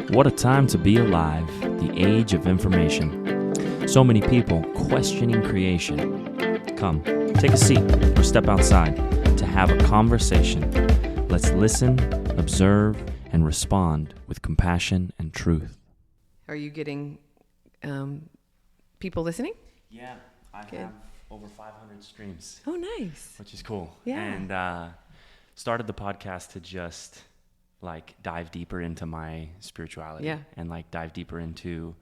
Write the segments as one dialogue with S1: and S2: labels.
S1: What a time to be alive, the age of information. So many people questioning creation. Come, take a seat or step outside to have a conversation. Let's listen, observe, and respond with compassion and truth.
S2: Are you getting people listening?
S1: Yeah, I have over 500 streams.
S2: Oh, nice.
S1: Which is cool.
S2: Yeah.
S1: And started the podcast to just dive deeper into my spirituality and dive deeper into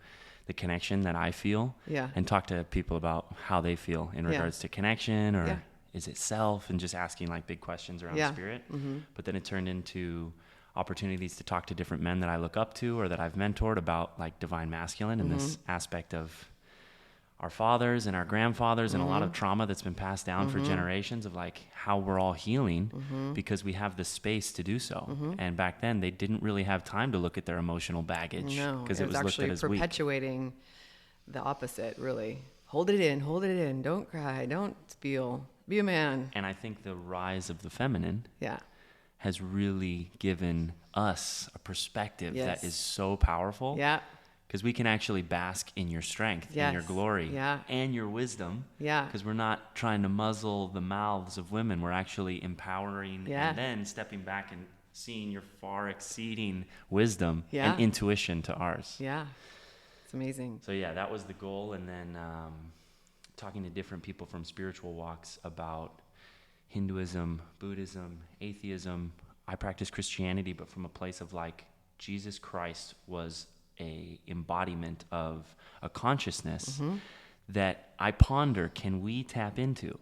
S1: the connection that I feel and talk to people about how they feel in regards to connection or is it self, and just asking big questions around spirit. Mm-hmm. But then it turned into opportunities to talk to different men that I look up to or that I've mentored about divine masculine and this aspect of our fathers and our grandfathers and a lot of trauma that's been passed down for generations of how we're all healing because we have the space to do so. And back then they didn't really have time to look at their emotional baggage because it was looked at as weak.
S2: Perpetuating the opposite, really. Hold it in, don't cry, don't feel, be a man.
S1: And I think the rise of the feminine has really given us a perspective that is so powerful.
S2: Yeah.
S1: Because we can actually bask in your strength, in your glory, and your wisdom. Yeah. Because we're not trying to muzzle the mouths of women. We're actually empowering and then stepping back and seeing your far exceeding wisdom and intuition to ours.
S2: Yeah. It's amazing.
S1: So that was the goal. And then talking to different people from spiritual walks about Hinduism, Buddhism, atheism. I practice Christianity, but from a place of Jesus Christ was a embodiment of a consciousness that I ponder, can we tap into?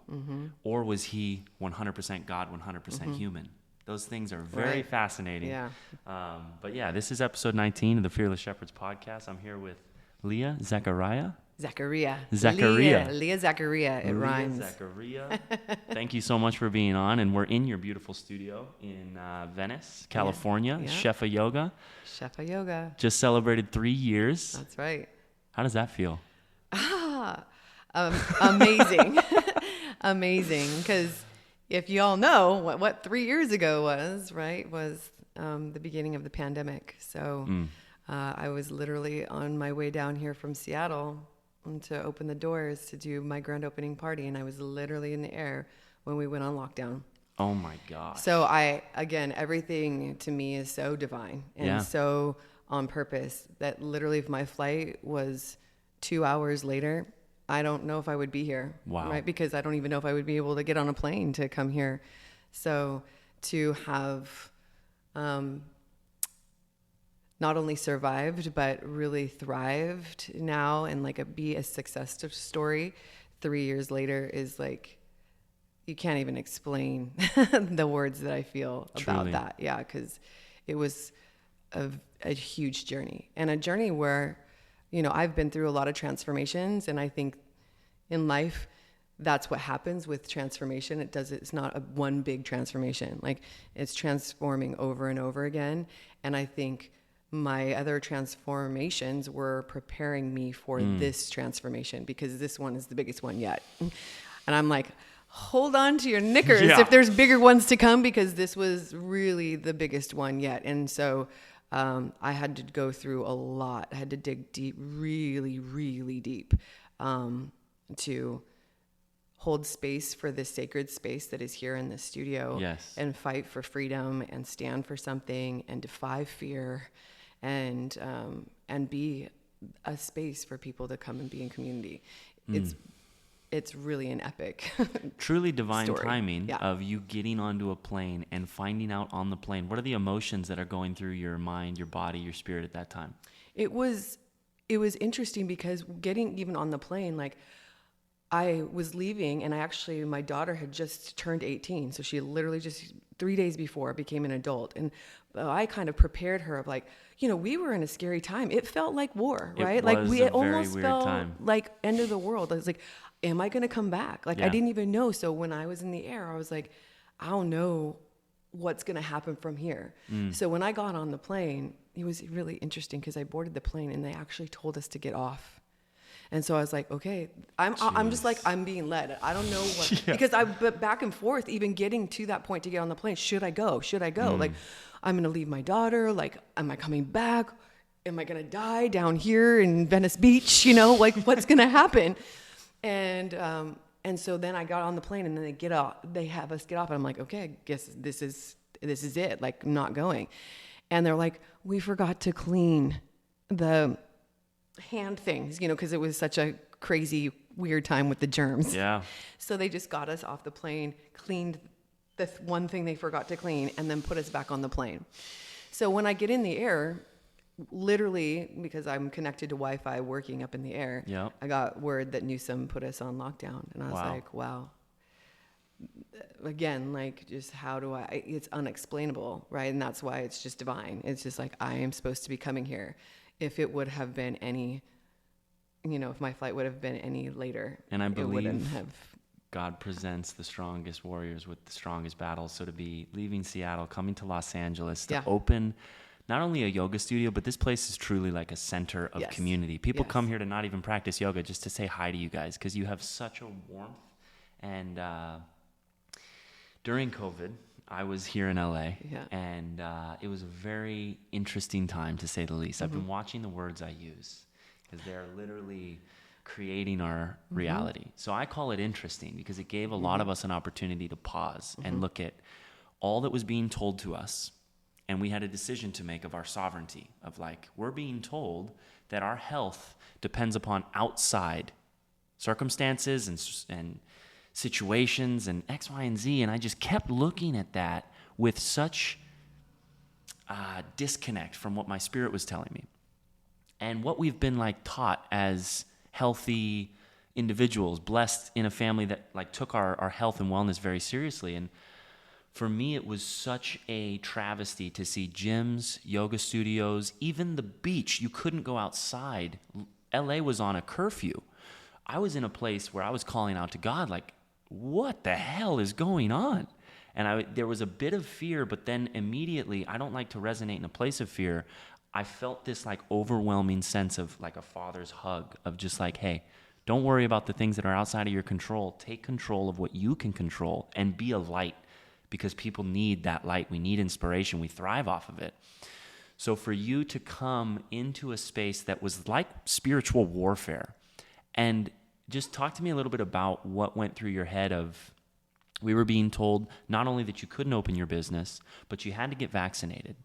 S1: Or was he 100% God, 100% human? Those things are very fascinating.
S2: Yeah.
S1: But this is episode 19 of the Fearless Shepherds podcast. I'm here with Leah Zaccaria.
S2: Zaccaria. Leah Zaccaria. It rhymes.
S1: Leah Zaccaria. Thank you so much for being on. And we're in your beautiful studio in Venice, California. Yeah. Shefa Yoga.
S2: Shefa Yoga.
S1: Just celebrated 3 years.
S2: That's right.
S1: How does that feel?
S2: Amazing. Amazing. Because if you all know what 3 years ago was, right, was the beginning of the pandemic. So I was literally on my way down here from Seattle to open the doors to do my grand opening party, and I was literally in the air when we went on lockdown.
S1: Oh my gosh.
S2: So everything to me is so divine and so on purpose that literally if my flight was 2 hours later, I don't know if I would be here.
S1: Wow.
S2: Right? Because I don't even know if I would be able to get on a plane to come here. So to have not only survived, but really thrived now and be a success story 3 years later is you can't even explain the words that I feel about that. Yeah, because it was a huge journey and a journey where, I've been through a lot of transformations, and I think in life, that's what happens with transformation. It's not one big transformation. It's transforming over and over again. And I think my other transformations were preparing me for this transformation because this one is the biggest one yet. And I'm hold on to your knickers if there's bigger ones to come, because this was really the biggest one yet. And so I had to go through a lot. I had to dig deep, really, really deep, to hold space for this sacred space that is here in the studio and fight for freedom and stand for something and defy fear and be a space for people to come and be in community. It's really an epic
S1: truly divine
S2: story.
S1: Timing of you getting onto a plane and finding out on the plane, what are the emotions that are going through your mind, your body, your spirit at that time?
S2: It was interesting because getting even on the plane, I was leaving, and my daughter had just turned 18. So she literally just 3 days before became an adult. And I kind of prepared her of we were in a scary time. It felt like war, right?
S1: It
S2: almost felt
S1: time.
S2: like end of the world. I was am I going to come back? I didn't even know. So when I was in the air, I was I don't know what's going to happen from here. So when I got on the plane, it was really interesting because I boarded the plane and they actually told us to get off. And so I was okay, I'm just I'm being led. I don't know what, because but back and forth, even getting to that point to get on the plane. Should I go? I'm going to leave my daughter. Am I coming back? am I going to die down here in Venice Beach? Like what's going to happen? And so then I got on the plane, and then they have us get off, and I'm like, okay, I guess this is it. Like, I'm not going. And they're like, we forgot to clean the hand things, because it was such a crazy, weird time with the germs.
S1: Yeah.
S2: So they just got us off the plane, cleaned the one thing they forgot to clean, and then put us back on the plane. So when I get in the air, literally, because I'm connected to Wi-Fi working up in the air,
S1: yep.
S2: I got word that Newsom put us on lockdown. And I was like, wow. Again, like, just how do it's unexplainable, right? And that's why it's just divine. It's just like, I am supposed to be coming here. If it would have been if my flight would have been any later,
S1: and I believe
S2: it wouldn't have.
S1: God presents the strongest warriors with the strongest battles. So to be leaving Seattle, coming to Los Angeles to open not only a yoga studio, but this place is truly like a center of community. People come here to not even practice yoga, just to say hi to you guys, because you have such a warmth. And during COVID, I was here in LA, and it was a very interesting time, to say the least. I've been watching the words I use, because they're literally creating our reality. So I call it interesting, because it gave a lot of us an opportunity to pause and look at all that was being told to us. And we had a decision to make of our sovereignty, of like, we're being told that our health depends upon outside circumstances and situations and X, Y, and Z. And I just kept looking at that with such disconnect from what my spirit was telling me. And what we've been like taught as healthy individuals, blessed in a family that like took our health and wellness very seriously. And for me, it was such a travesty to see gyms, yoga studios, even the beach. You couldn't go outside. LA was on a curfew. I was in a place where I was calling out to God, like, what the hell is going on? And there was a bit of fear, but then immediately, I don't like to resonate in a place of fear. I felt this like overwhelming sense of like a father's hug, of just like, hey, don't worry about the things that are outside of your control. Take control of what you can control and be a light, because people need that light. We need inspiration. We thrive off of it. So for you to come into a space that was like spiritual warfare, and just talk to me a little bit about what went through your head of, we were being told not only that you couldn't open your business, but you had to get vaccinated.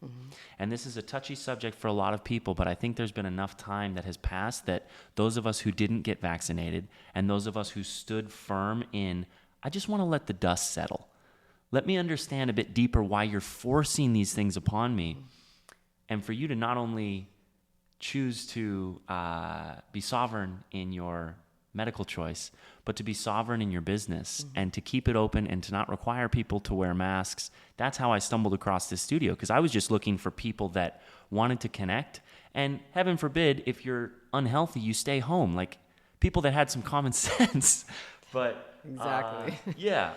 S1: And this is a touchy subject for a lot of people, but I think there's been enough time that has passed that those of us who didn't get vaccinated, and those of us who stood firm in, I just want to let the dust settle. Let me understand a bit deeper why you're forcing these things upon me. And for you to not only choose to be sovereign in your medical choice, but to be sovereign in your business and to keep it open and to not require people to wear masks. That's how I stumbled across this studio, because I was just looking for people that wanted to connect. And heaven forbid, if you're unhealthy, you stay home. Like, people that had some common sense. But
S2: exactly.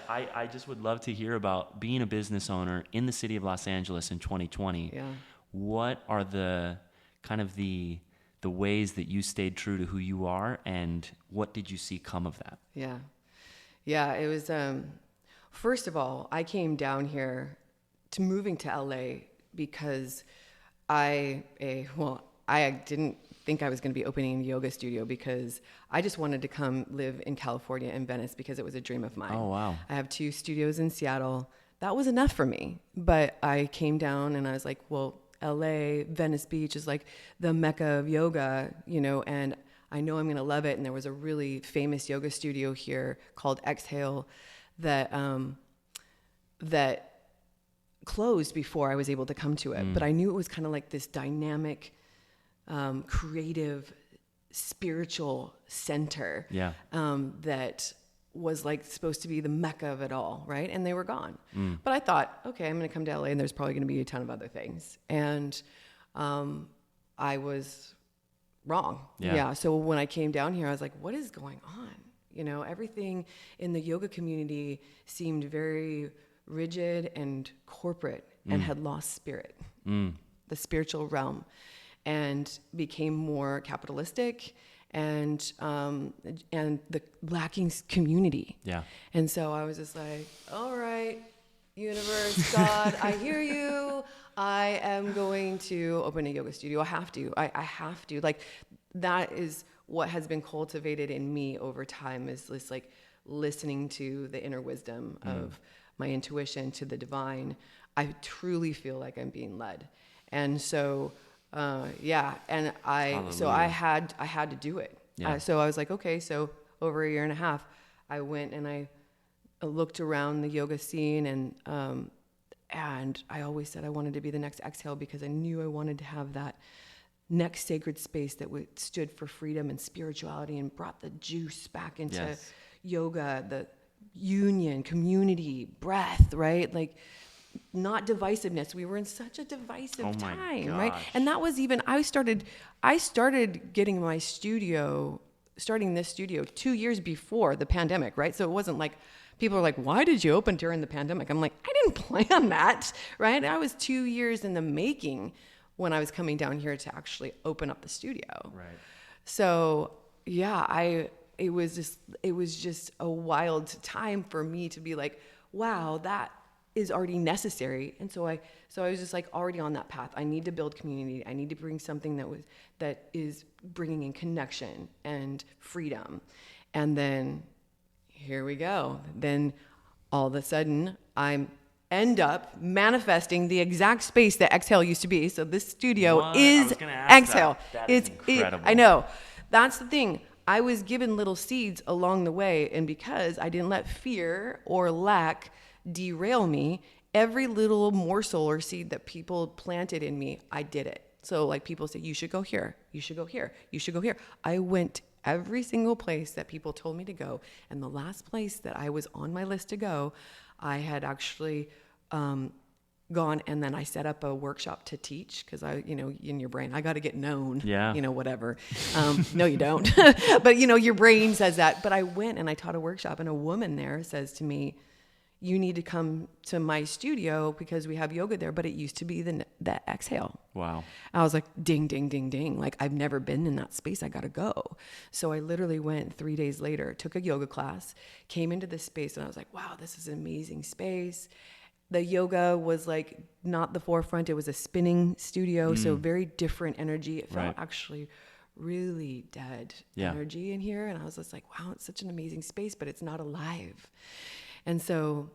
S1: I just would love to hear about being a business owner in the city of Los Angeles in 2020.
S2: Yeah.
S1: What are the kind of the ways that you stayed true to who you are, and what did you see come of that?
S2: Yeah, it was, first of all, I came down here to moving to LA because I didn't think I was going to be opening a yoga studio, because I just wanted to come live in California and Venice, because it was a dream of mine.
S1: Oh, wow.
S2: I have 2 studios in Seattle. That was enough for me. But I came down and I was like, well, LA, Venice Beach is like the mecca of yoga, and I know I'm going to love it. And there was a really famous yoga studio here called Exhale that closed before I was able to come to it. But I knew it was kind of like this dynamic, creative, spiritual center that was like supposed to be the mecca of it all, right? And they were gone. But I thought, okay, I'm going to come to LA, and there's probably going to be a ton of other things. And I was wrong. So when I came down here, I was like, what is going on? Everything in the yoga community seemed very rigid and corporate and had lost spirit, the spiritual realm, and became more capitalistic and the lacking community. And so I was just like, all right, universe, God, I hear you. I am going to open a yoga studio. I have to. I have to. Like, that is what has been cultivated in me over time, is this like listening to the inner wisdom of my intuition, to the divine. I truly feel like I'm being led. And so, and I had to do it.
S1: Yeah.
S2: So I was like, okay, so over a year and a half, I went and I looked around the yoga scene, and I always said I wanted to be the next Exhale, because I knew I wanted to have that next sacred space that stood for freedom and spirituality and brought the juice back into yoga, the union, community, breath, right? Like, not divisiveness. We were in such a divisive time, right? And that was even, I started getting my starting this studio 2 years before the pandemic, right? So it wasn't like, people are like, why did you open during the pandemic? I'm like, I didn't plan that, right? I was 2 years in the making when I was coming down here to actually open up the studio.
S1: Right.
S2: So it was just a wild time for me to be like, wow, that is already necessary. And so I was just like already on that path. I need to build community. I need to bring something that is bringing in connection and freedom. And then here we go. Then all of a sudden I end up manifesting the exact space that Exhale used to be. So this studio is Exhale.
S1: That is incredible.
S2: I know. That's the thing. I was given little seeds along the way, and because I didn't let fear or lack derail me, every little morsel or seed that people planted in me, I did it. So like, people say, you should go here, you should go here, you should go here. I went every single place that people told me to go, and the last place that I was on my list to go, I had actually gone, and then I set up a workshop to teach, because in your brain, I got to get known, whatever. No, you don't. But your brain says that. But I went and I taught a workshop, and a woman there says to me, you need to come to my studio because we have yoga there, but it used to be the Exhale.
S1: Wow.
S2: I was like, ding, ding, ding, ding. Like, I've never been in that space. I got to go. So I literally went 3 days later, took a yoga class, came into this space, and I was like, wow, this is an amazing space. The yoga was like not the forefront. It was a spinning studio. So very different energy. It felt actually really dead energy in here. And I was just like, wow, it's such an amazing space, but it's not alive. And so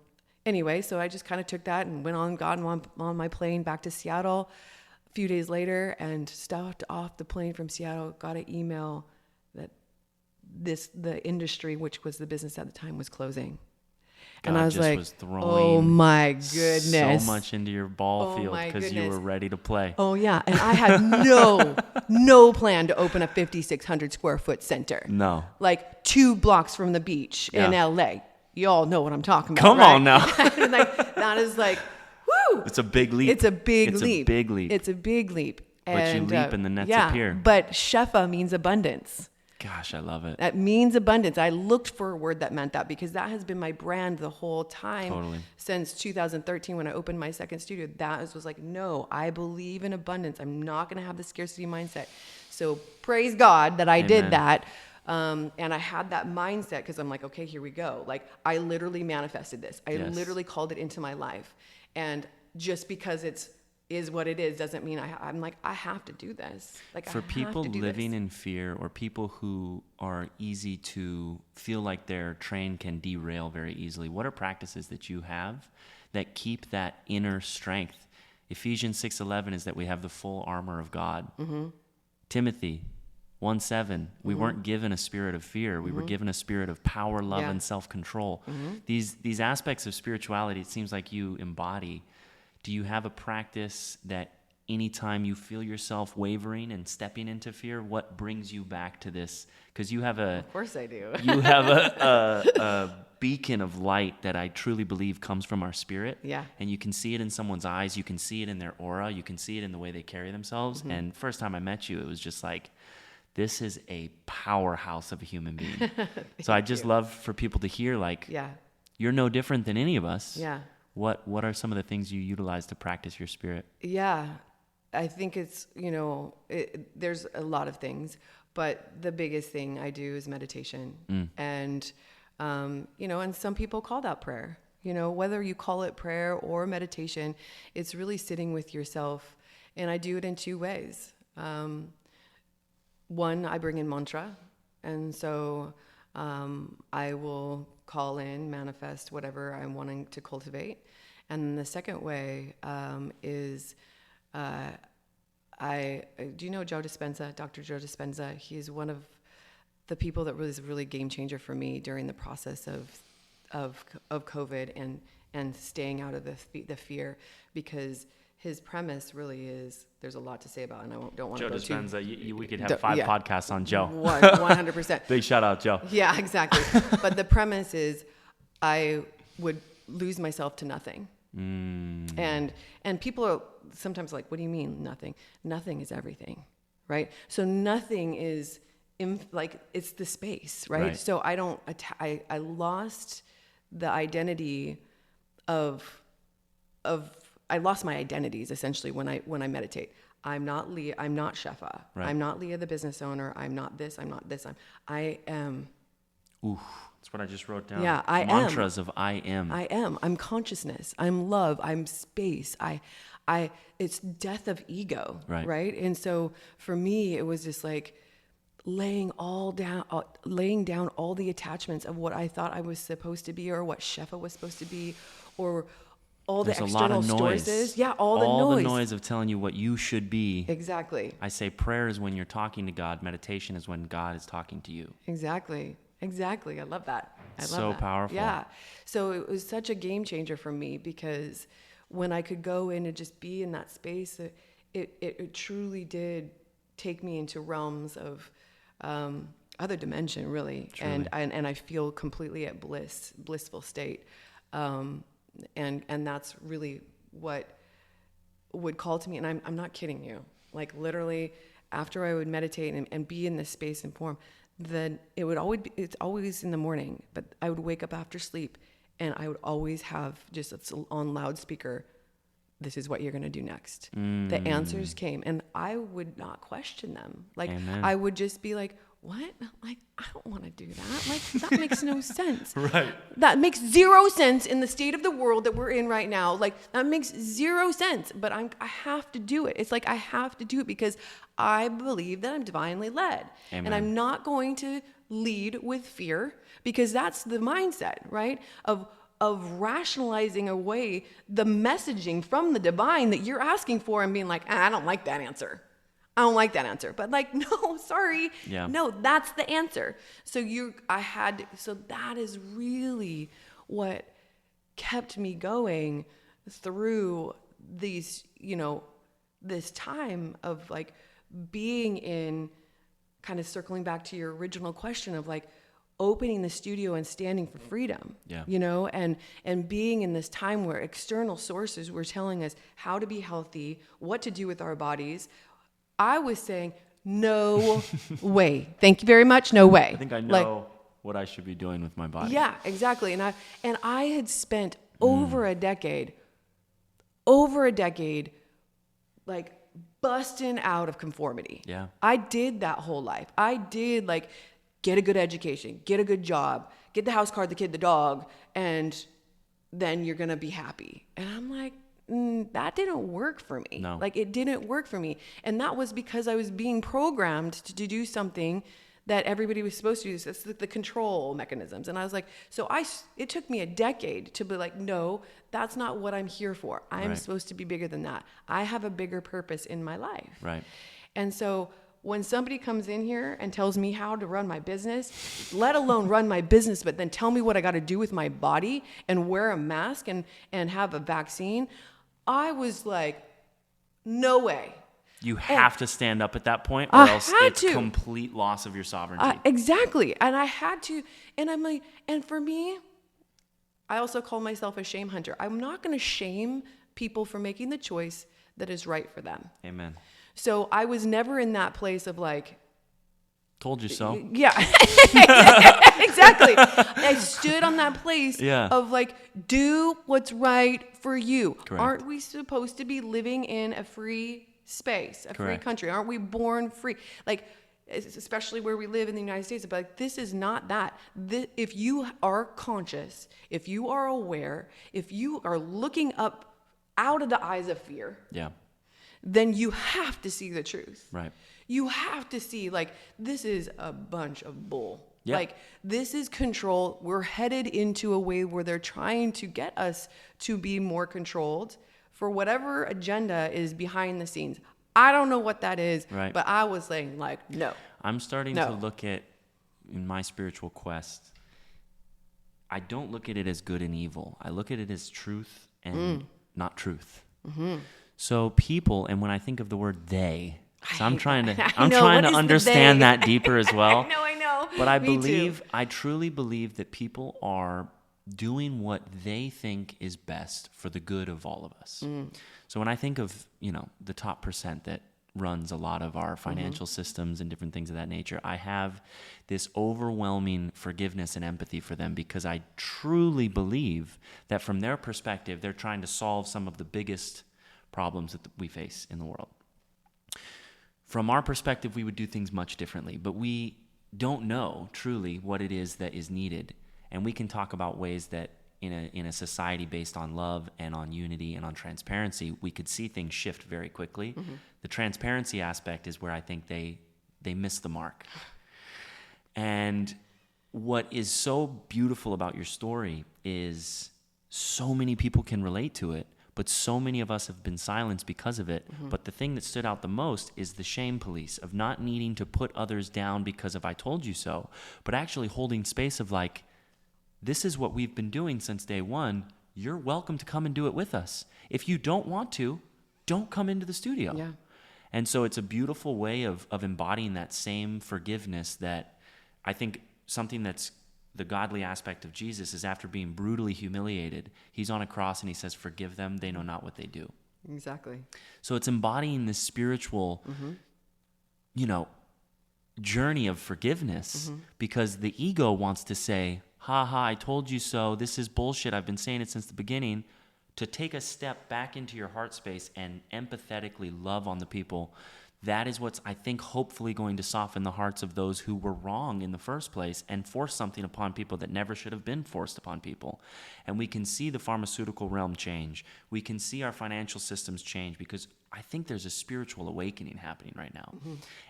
S2: anyway, so I just kind of took that and got on my plane back to Seattle a few days later, and stopped off the plane from Seattle, got an email that the industry, which was the business at the time, was closing.
S1: God,
S2: and I was
S1: just
S2: like,
S1: was throwing
S2: oh my goodness,
S1: so much into your ball field because you were ready to play.
S2: Oh yeah. And I had no plan to open a 5,600 square foot center.
S1: No.
S2: Like 2 blocks from the beach in LA. You all know what I'm talking about.
S1: Come on now.
S2: And like, that is like, woo.
S1: It's a big leap.
S2: It's a big leap.
S1: It's a big leap. But
S2: And,
S1: you leap and the nets appear.
S2: But Shefa means abundance.
S1: Gosh, I love it.
S2: That means abundance. I looked for a word that meant that, because that has been my brand the whole time.
S1: Totally.
S2: Since 2013 when I opened my second studio. That was like, no, I believe in abundance. I'm not going to have the scarcity mindset. So praise God that I did that. And I had that mindset because I'm like, okay, here we go. Like, I literally manifested this. I literally called it into my life. And just because is what it is doesn't mean I'm like, I have to do this. Like,
S1: for people living in fear, or people who are easy to feel like their train can derail very easily, what are practices that you have that keep that inner strength? Ephesians 6:11 is that we have the full armor of God. Mm-hmm. Timothy 1:7, we weren't given a spirit of fear. We were given a spirit of power, love, and self-control. These aspects of spirituality, it seems like you embody. Do you have a practice that anytime you feel yourself wavering and stepping into fear, what brings you back to this? Because you have
S2: Of course I do.
S1: You have a beacon of light that I truly believe comes from our spirit.
S2: Yeah.
S1: And you can see it in someone's eyes. You can see it in their aura. You can see it in the way they carry themselves. And first time I met you, it was just like, this is a powerhouse of a human being. So I just love for people to hear, like, you're no different than any of us.
S2: Yeah.
S1: What are some of the things you utilize to practice your spirit?
S2: Yeah, I think it's, there's a lot of things, but the biggest thing I do is meditation. And, and some people call that prayer. You know, whether you call it prayer or meditation, it's really sitting with yourself. And I do it in two ways. One, I bring in mantra. And so I will call in, manifest whatever I'm wanting to cultivate. And then the second way is do you know Joe Dispenza, Dr. Joe Dispenza? He's one of the people that was really game changer for me during the process of COVID and staying out of the fear, because his premise really is, there's a lot to say about it, and I don't want to go
S1: Joe Dispenza, we could have 5 podcasts on Joe.
S2: 100%.
S1: Big shout out, Joe.
S2: Yeah, exactly. But the premise is I would lose myself to nothing. And people are sometimes like, what do you mean nothing? Nothing is everything, right? So nothing is it's the space, right? So I don't, I lost the identity I lost my identities essentially when I meditate. I'm not Leah, I'm not Shefa. Right. I'm not Leah, the business owner. I'm not this, I am.
S1: Ooh, that's what I just wrote down.
S2: Yeah, I am.
S1: Mantras of I am.
S2: I am. I'm consciousness. I'm love. I'm space. It's death of ego, right? And so for me, it was just like laying down all the attachments of what I thought I was supposed to be, or what Shefa was supposed to be, or all the external sources. Yeah, all the noise
S1: of telling you what you should be.
S2: Exactly.
S1: I say prayer is when you're talking to God. Meditation is when God is talking to you.
S2: Exactly. I love that.
S1: So powerful.
S2: Yeah. So it was such a game changer for me, because when I could go in and just be in that space, it truly did take me into realms of other dimension, really. Truly. And I feel completely at blissful state. And that's really what would call to me. And I'm not kidding you. Like literally after I would meditate and be in this space and form, then it's always in the morning, but I would wake up after sleep and I would always have just on loudspeaker, this is what you're going to do next. The answers came and I would not question them. Like, Amen. I would just be like, what? Like, I don't want to do that. Like, that makes no sense.
S1: Right.
S2: That makes zero sense in the state of the world that we're in right now. Like, that makes zero sense, but I have to do it. It's like, I have to do it because I believe that I'm divinely led. Amen. And I'm not going to lead with fear, because that's the mindset, right? Of rationalizing away the messaging from the divine that you're asking for and being like, I don't like that answer. I don't like that answer. But like, no, sorry. Yeah. No, that's the answer. So that is really what kept me going through these, this time of like being in, kind of circling back to your original question of like opening the studio and standing for freedom, and being in this time where external sources were telling us how to be healthy, what to do with our bodies. I was saying, no way. Thank you very much. No way.
S1: I think I know what I should be doing with my body.
S2: Yeah, exactly. And I had spent over a decade, like busting out of conformity.
S1: Yeah.
S2: I did that whole life. I did like get a good education, get a good job, get the house, car, the kid, the dog, and then you're going to be happy. And I'm like, that didn't work for me.
S1: No.
S2: Like, it didn't work for me. And that was because I was being programmed to do something that everybody was supposed to do. That's the control mechanisms. And I was like, it took me a decade to be like, no, that's not what I'm here for. I'm supposed to be bigger than that. I have a bigger purpose in my life.
S1: Right. And
S2: so when somebody comes in here and tells me how to run my business, let alone run my business, but then tell me what I got to do with my body and wear a mask and have a vaccine, I was like, no way.
S1: You have to stand up at that point, or else it's complete loss of your sovereignty.
S2: Exactly. And I had to. And I'm like, and for me, I also call myself a shame hunter. I'm not going to shame people for making the choice that is right for them.
S1: Amen.
S2: So I was never in that place of like,
S1: told you so.
S2: Yeah, exactly. I stood on that place of like, do what's right for you.
S1: Correct.
S2: Aren't we supposed to be living in a free space, a free country? Aren't we born free? Like, especially where we live in the United States, but like, this is not that. If you are conscious, if you are aware, if you are looking up out of the eyes of fear, then you have to see the truth.
S1: Right.
S2: You have to see, like, this is a bunch of bull.
S1: Yeah.
S2: Like, this is control. We're headed into a way where they're trying to get us to be more controlled for whatever agenda is behind the scenes. I don't know what that is, but I was saying, like, no.
S1: I'm starting to look at, in my spiritual quest, I don't look at it as good and evil. I look at it as truth and not truth. Mm-hmm. So people, and when I think of the word they, so I'm trying to understand that deeper as well.
S2: I know.
S1: But I truly believe that people are doing what they think is best for the good of all of us. So when I think of, the top percent that runs a lot of our financial systems and different things of that nature, I have this overwhelming forgiveness and empathy for them, because I truly believe that from their perspective, they're trying to solve some of the biggest problems that we face in the world. From our perspective, we would do things much differently, but we don't know truly what it is that is needed. And we can talk about ways that in a society based on love and on unity and on transparency, we could see things shift very quickly. The transparency aspect is where I think they miss the mark. And what is so beautiful about your story is so many people can relate to it, but so many of us have been silenced because of it. But the thing that stood out the most is the shame police of not needing to put others down because of I told you so, but actually holding space of like, this is what we've been doing since day one. You're welcome to come and do it with us. If you don't want to, don't come into the studio. Yeah. And so it's a beautiful way of embodying that same forgiveness that I think something that's the godly aspect of Jesus is after being brutally humiliated, he's on a cross and he says, forgive them, they know not what they do.
S2: Exactly.
S1: So it's embodying this spiritual, journey of forgiveness, because the ego wants to say, I told you so, this is bullshit, I've been saying it since the beginning. To take a step back into your heart space and empathetically love on the people, that is what's, I think, hopefully going to soften the hearts of those who were wrong in the first place and force something upon people that never should have been forced upon people. And we can see the pharmaceutical realm change. We can see our financial systems change, because I think there's a spiritual awakening happening right now.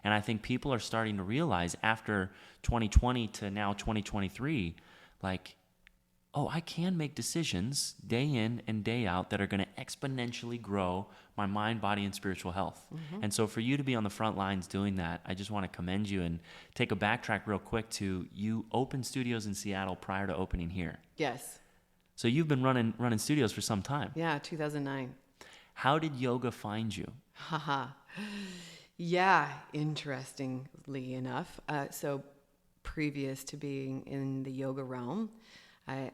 S1: And I think people are starting to realize after 2020 to now 2023, like, I can make decisions day in and day out that are going to exponentially grow my mind, body, and spiritual health. And so for you to be on the front lines doing that, I just want to commend you and take a backtrack real quick to you opened studios in Seattle prior to opening here.
S2: Yes. So
S1: you've been running studios for some time.
S2: Yeah, 2009.
S1: How did yoga find you?
S2: Yeah, interestingly enough. So previous to being in the yoga realm,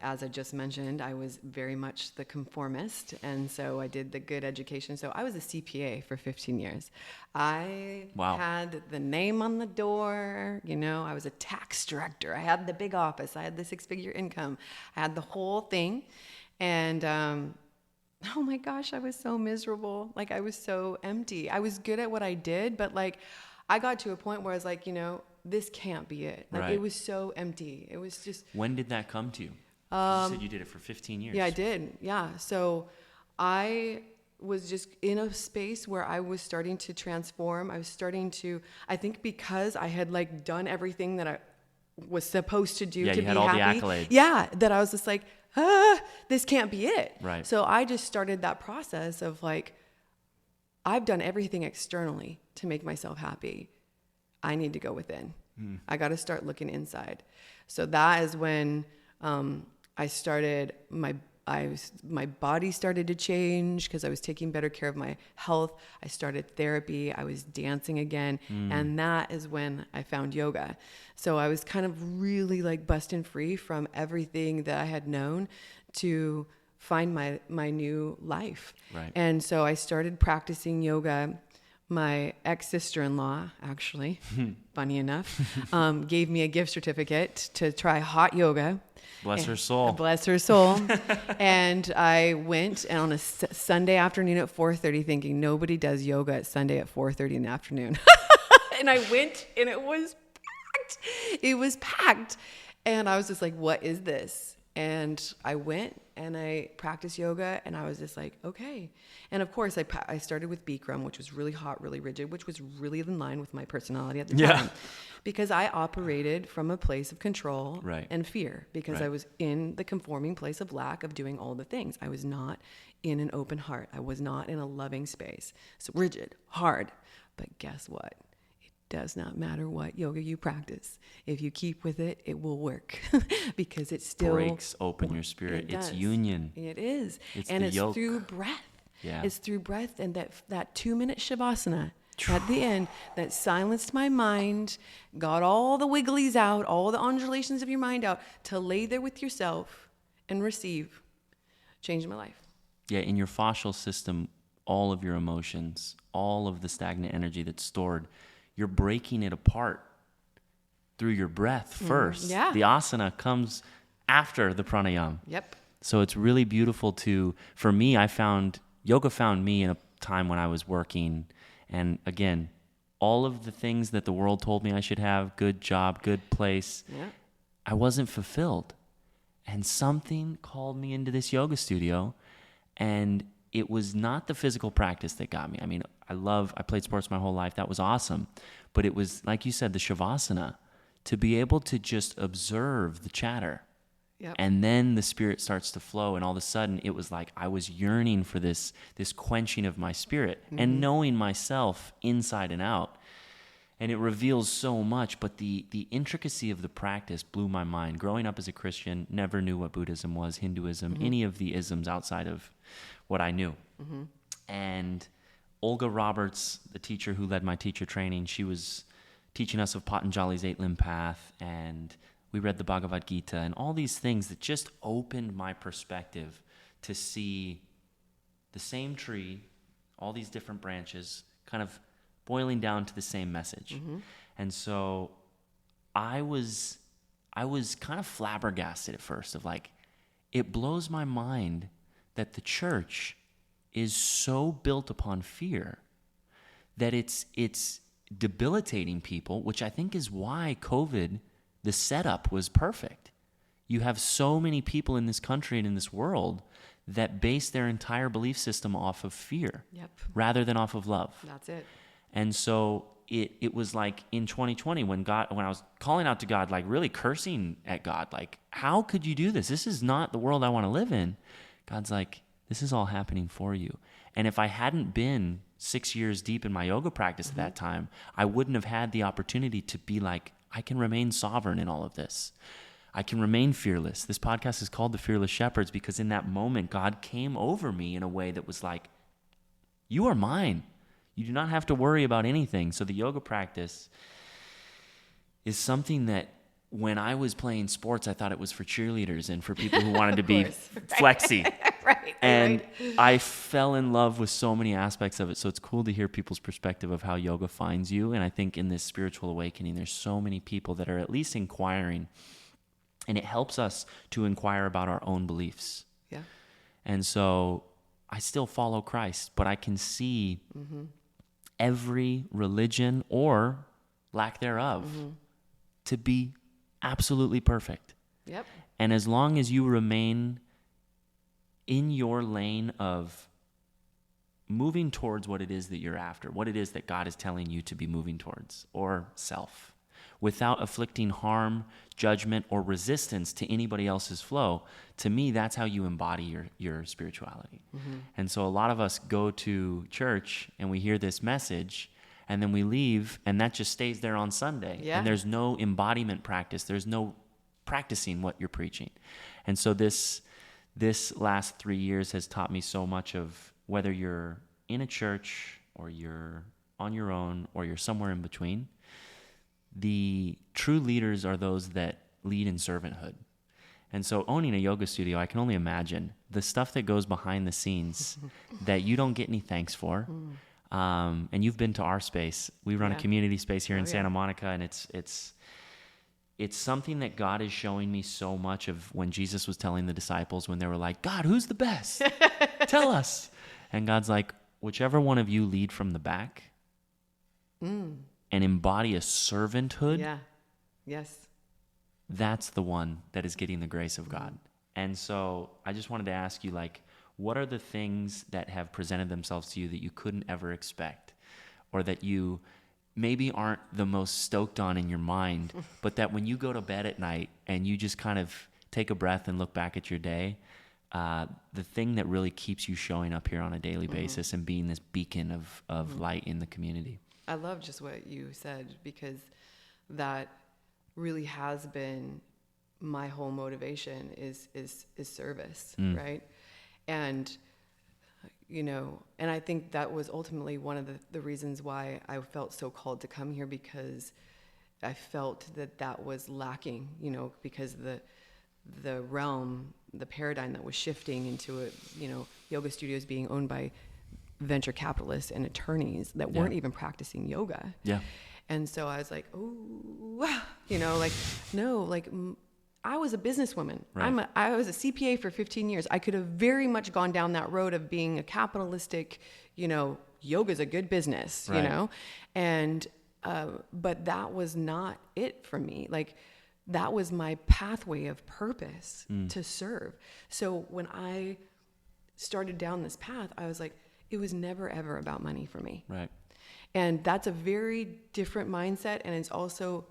S2: as I just mentioned, I was very much the conformist, and so I did the good education. So I was a CPA for 15 years. I had the name on the door, I was a tax director. I had the big office. I had the 6-figure income. I had the whole thing. And oh my gosh, I was so miserable. Like, I was so empty. I was good at what I did, but like, I got to a point where I was like, this can't be it. Like, it was so empty. It was just...
S1: When did that come to you? You said you did it for 15 years.
S2: Yeah, I did. Yeah. So I was just in a space where I was starting to transform. I was starting to, I think because I had like done everything that I was supposed to do to be happy. Yeah, you had all the accolades. Yeah, that I was just like, this can't be it.
S1: Right.
S2: So I just started that process of like, I've done everything externally to make myself happy. I need to go within. I got to start looking inside. So that is when I started, my body started to change because I was taking better care of my health. I started therapy. I was dancing again. And that is when I found yoga. So I was kind of really like busting free from everything that I had known to find my new life.
S1: Right.
S2: And so I started practicing yoga. My ex-sister-in-law, actually, funny enough, gave me a gift certificate to try hot yoga.
S1: Bless her soul.
S2: Bless her soul. And I went on a Sunday afternoon at 4:30 thinking nobody does yoga at Sunday at 4:30 in the afternoon. And I went and it was packed. It was packed. And I was just like, what is this? And I went and I practiced yoga and I was just like, okay. And of course I started with Bikram, which was really hot, really rigid, which was really in line with my personality at the time. Because I operated from a place of control and fear, because I was in the conforming place of lack of doing all the things. I was not in an open heart. I was not in a loving space. So rigid, hard. But guess what? Does not matter what yoga you practice. If you keep with it, it will work because it still
S1: breaks open your spirit. It's union.
S2: It is.
S1: It's
S2: and
S1: the
S2: it's
S1: yoke.
S2: through breath.
S1: Yeah.
S2: It's through breath. And that 2-minute Shavasana at the end that silenced my mind, got all the wigglies out, all the undulations of your mind out, to lay there with yourself and receive, changed my life.
S1: Yeah, in your fascial system, all of your emotions, all of the stagnant energy that's stored, you're breaking it apart through your breath first.
S2: Yeah.
S1: The asana comes after the pranayama.
S2: Yep.
S1: So it's really beautiful for me, yoga found me in a time when I was working. And again, all of the things that the world told me I should have, good job, good place, I wasn't fulfilled. And something called me into this yoga studio, and it was not the physical practice that got me. I mean, I played sports my whole life. That was awesome. But it was, like you said, the Shavasana, to be able to just observe the chatter. Yep. And then the spirit starts to flow. And all of a sudden, it was like I was yearning for this quenching of my spirit and knowing myself inside and out. And it reveals so much. But the intricacy of the practice blew my mind. Growing up as a Christian, never knew what Buddhism was, Hinduism, any of the isms outside of what I knew. And Olga Roberts, the teacher who led my teacher training, she was teaching us of Patanjali's 8-limb path, and we read the Bhagavad Gita and all these things that just opened my perspective to see the same tree, all these different branches, kind of boiling down to the same message. And so I was kind of flabbergasted at first, of like, it blows my mind that the church is so built upon fear that it's debilitating people, which I think is why COVID, the setup was perfect. You have so many people in this country and in this world that base their entire belief system off of fear rather than off of love.
S2: That's it.
S1: And so it was like in 2020 when I was calling out to God, like really cursing at God, like, how could you do this? This is not the world I want to live in. God's like, this is all happening for you. And if I hadn't been 6 years deep in my yoga practice at that time, I wouldn't have had the opportunity to be like, I can remain sovereign in all of this. I can remain fearless. This podcast is called The Fearless Shepherds because in that moment, God came over me in a way that was like, you are mine. You do not have to worry about anything. So the yoga practice is something that when I was playing sports, I thought it was for cheerleaders and for people who wanted to be flexy. And I fell in love with so many aspects of it. So it's cool to hear people's perspective of how yoga finds you. And I think in this spiritual awakening, there's so many people that are at least inquiring. And it helps us to inquire about our own beliefs. Yeah. And so I still follow Christ, but I can see every religion or lack thereof to be absolutely perfect. Yep. And as long as you remain in your lane of moving towards what it is that you're after, what it is that God is telling you to be moving towards, or self, without afflicting harm, judgment, or resistance to anybody else's flow, to me, that's how you embody your spirituality. And so a lot of us go to church and we hear this message and then we leave and that just stays there on Sunday. Yeah. And there's no embodiment practice. There's no practicing what you're preaching. And so this last 3 years has taught me so much of whether you're in a church or you're on your own or you're somewhere in between, the true leaders are those that lead in servanthood. And so owning a yoga studio, I can only imagine the stuff that goes behind the scenes that you don't get any thanks for. And you've been to our space. We run a community space here in Santa Monica, and it's something that God is showing me so much of when Jesus was telling the disciples when they were like, God, who's the best? Tell us. And God's like, whichever one of you lead from the back. and embody a servanthood.
S2: Yeah. Yes.
S1: That's the one that is getting the grace of God. And so I just wanted to ask you, like, what are the things that have presented themselves to you that you couldn't ever expect, or that you maybe aren't the most stoked on in your mind, but that when you go to bed at night and you just kind of take a breath and look back at your day, the thing that really keeps you showing up here on a daily basis and being this beacon of light in the community? I
S2: love just what you said, because that really has been my whole motivation is service, right? And, you know, and I think that was ultimately one of the reasons why I felt so called to come here, because I felt that was lacking, you know, because the realm, the paradigm that was shifting into it, you know, yoga studios being owned by venture capitalists and attorneys that weren't even practicing yoga.
S1: Yeah.
S2: And so I was like, oh, you know, like, no, like, I was a businesswoman. Right. I was a CPA for 15 years. I could have very much gone down that road of being a capitalistic, you know, yoga's a good business, you know? And, but that was not it for me. Like, that was my pathway of purpose to serve. So when I started down this path, I was like, it was never, ever about money for me.
S1: Right.
S2: And that's a very different mindset. And it's also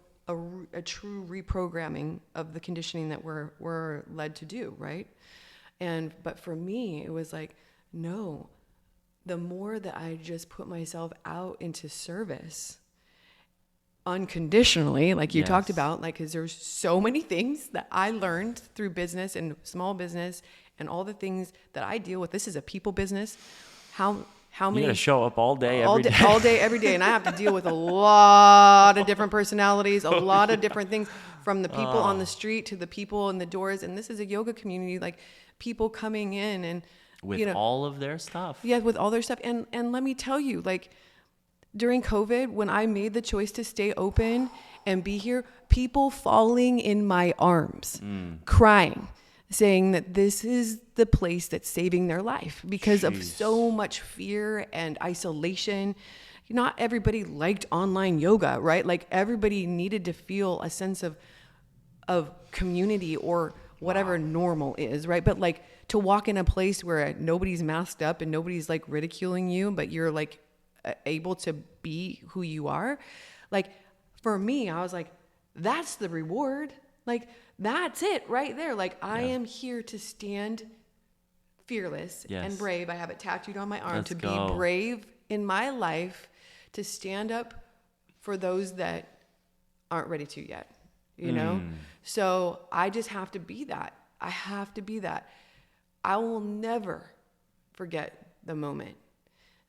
S2: a true reprogramming of the conditioning that we're led to do, right? But for me, it was like, no, the more that I just put myself out into service unconditionally, like you talked about, like, because there's so many things that I learned through business and small business and all the things that I deal with. This is a people business. How many?
S1: You gotta show up all day, every day,
S2: and I have to deal with a lot of different personalities, a lot of different things, from the people on the street to the people in the doors. And this is a yoga community, like people coming in and
S1: with,
S2: you know,
S1: all of their stuff.
S2: Yeah, with all their stuff. And let me tell you, like, during COVID, when I made the choice to stay open and be here, people falling in my arms, crying, saying that this is the place that's saving their life because of so much fear and isolation. Not everybody liked online yoga, right? Like, everybody needed to feel a sense of community or whatever normal is, right? But like, to walk in a place where nobody's masked up and nobody's like ridiculing you, but you're like able to be who you are. Like, for me, I was like, that's the reward. Like, that's it right there. Like, I am here to stand fearless and brave. I have it tattooed on my arm to be brave in my life, to stand up for those that aren't ready to yet, you know? So I just have to be that. I have to be that. I will never forget the moment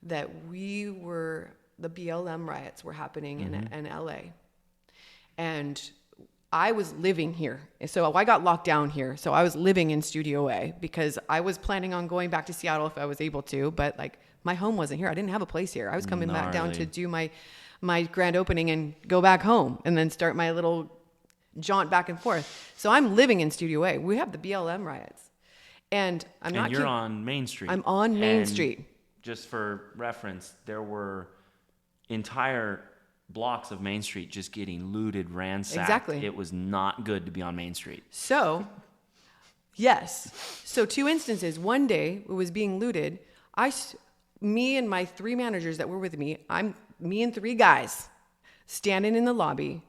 S2: that the BLM riots were happening in LA. And I was living here. So I got locked down here. So I was living in Studio A because I was planning on going back to Seattle if I was able to, but like, my home wasn't here. I didn't have a place here. I was coming back down to do my grand opening and go back home and then start my little jaunt back and forth. So I'm living in Studio A. We have the BLM riots. And
S1: you're on Main Street.
S2: I'm on Main Street.
S1: Just for reference, there were entire blocks of Main Street just getting looted, ransacked.
S2: Exactly.
S1: It was not good to be on Main Street.
S2: So, yes. So 2 instances. One day it was being looted. Me and my 3 managers that were with me, me and 3 guys standing in the lobby.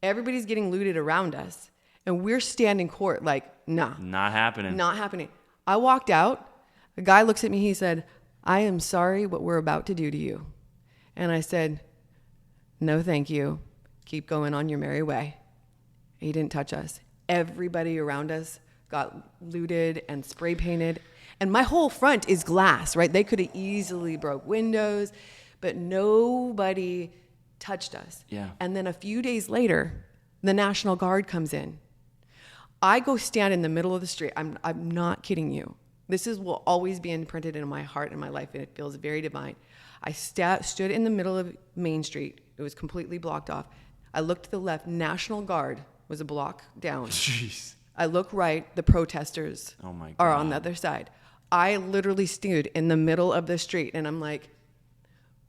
S2: Everybody's getting looted around us. And we're standing court like, nah.
S1: Not happening.
S2: Not happening. I walked out. The guy looks at me. He said, I am sorry what we're about to do to you. And I said, no, thank you. Keep going on your merry way. He didn't touch us. Everybody around us got looted and spray painted. And my whole front is glass, right? They could have easily broke windows, but nobody touched us.
S1: Yeah.
S2: And then a few days later, the National Guard comes in. I go stand in the middle of the street. I'm not kidding you. This will always be imprinted in my heart and my life, and it feels very divine. I stood in the middle of Main Street. It was completely blocked off. I looked to the left. National Guard was a block down.
S1: Jeez.
S2: I look right. The protesters are on the other side. I literally stood in the middle of the street, and I'm like,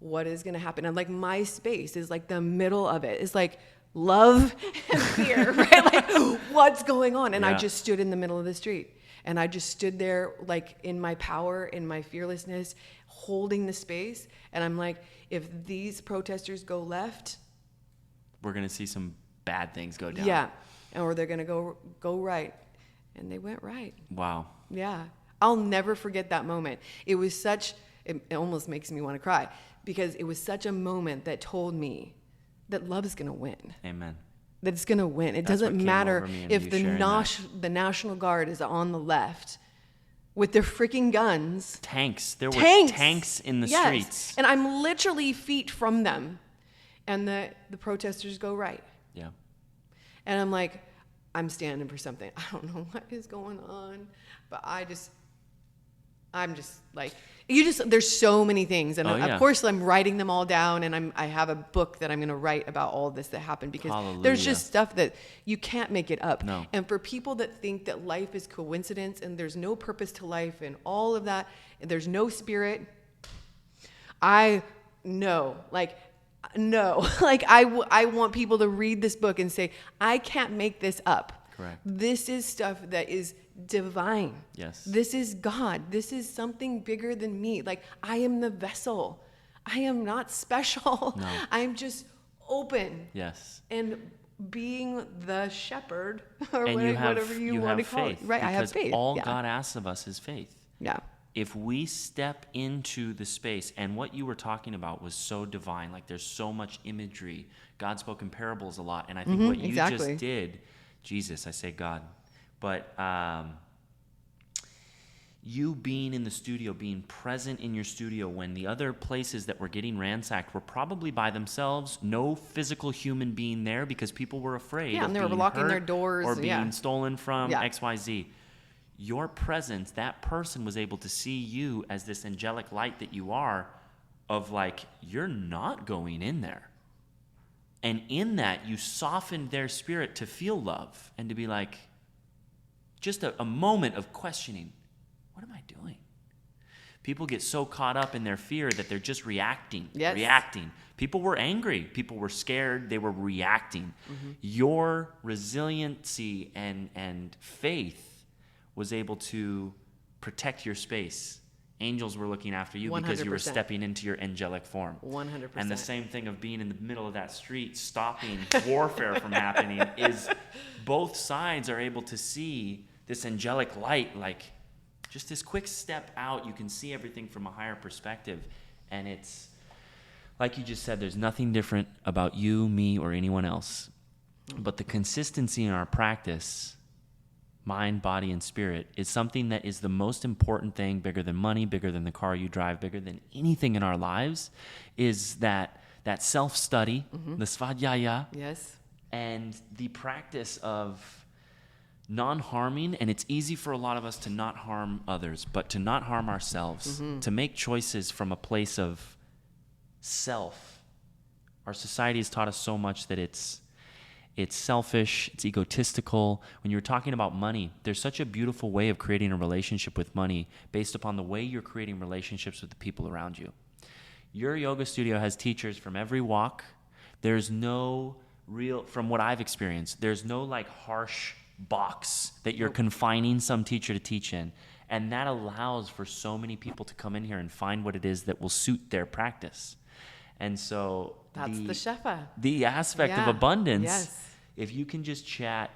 S2: what is going to happen? And like my space is like the middle of it. It's like love and fear, right? Like what's going on? And I just stood in the middle of the street. And I just stood there like in my power, in my fearlessness, holding the space. And I'm like, if these protesters go left,
S1: we're going to see some bad things go down.
S2: Yeah. Or they're going to go right. And they went right.
S1: Wow.
S2: Yeah. I'll never forget that moment. It was it almost makes me want to cry, because it was such a moment that told me that love is going to win.
S1: Amen.
S2: That it's going to win. It doesn't matter if the National Guard is on the left with their freaking guns.
S1: Tanks. There were tanks in the streets.
S2: And I'm literally feet from them. And the protesters go right.
S1: Yeah.
S2: And I'm like, I'm standing for something. I don't know what is going on, but I'm just like, there's so many things. And of course I'm writing them all down, and I have a book that I'm going to write about all this that happened, because there's just stuff that you can't make it up.
S1: No.
S2: And for people that think that life is coincidence and there's no purpose to life and all of that, and there's no spirit, I want people to read this book and say, I can't make this up.
S1: Correct.
S2: This is stuff that is divine.
S1: Yes.
S2: This is God. This is something bigger than me. Like, I am the vessel. I am not special.
S1: No.
S2: I am just open.
S1: Yes.
S2: And being the shepherd, or
S1: and
S2: whatever you want to call it. Right, I have faith.
S1: All God asks of us is faith.
S2: Yeah.
S1: If we step into the space, and what you were talking about was so divine, like there's so much imagery. God spoke in parables a lot, and I think what you just did, Jesus, I say God, but you being in the studio, being present in your studio when the other places that were getting ransacked were probably by themselves, no physical human being there, because people were afraid of
S2: and they were
S1: being
S2: locking
S1: hurt
S2: their doors
S1: or being stolen from XYZ. Your presence, that person was able to see you as this angelic light that you are, of like, you're not going in there. And in that, you softened their spirit to feel love and to be like, just a moment of questioning, what am I doing? People get so caught up in their fear that they're just reacting. People were angry. People were scared. They were reacting. Mm-hmm. Your resiliency and faith was able to protect your space. Angels were looking after you 100%. Because you were stepping into your angelic form.
S2: 100%.
S1: And the same thing of being in the middle of that street, stopping warfare from happening, is both sides are able to see this angelic light, like just this quick step out. You can see everything from a higher perspective. And it's, like you just said, there's nothing different about you, me, or anyone else. But the consistency in our practice, mind, body, and spirit, is something that is the most important thing, bigger than money, bigger than the car you drive, bigger than anything in our lives, is that self-study, the svadhyaya, and the practice of non-harming. And it's easy for a lot of us to not harm others, but to not harm ourselves, to make choices from a place of self. Our society has taught us so much that it's selfish, it's egotistical. When you're talking about money, there's such a beautiful way of creating a relationship with money based upon the way you're creating relationships with the people around you. Your yoga studio has teachers from every walk. There's no real, from what I've experienced, there's no like harsh box that you're confining some teacher to teach in. And that allows for so many people to come in here and find what it is that will suit their practice. And so
S2: that's the Shefa.
S1: The aspect of abundance, if you can just chat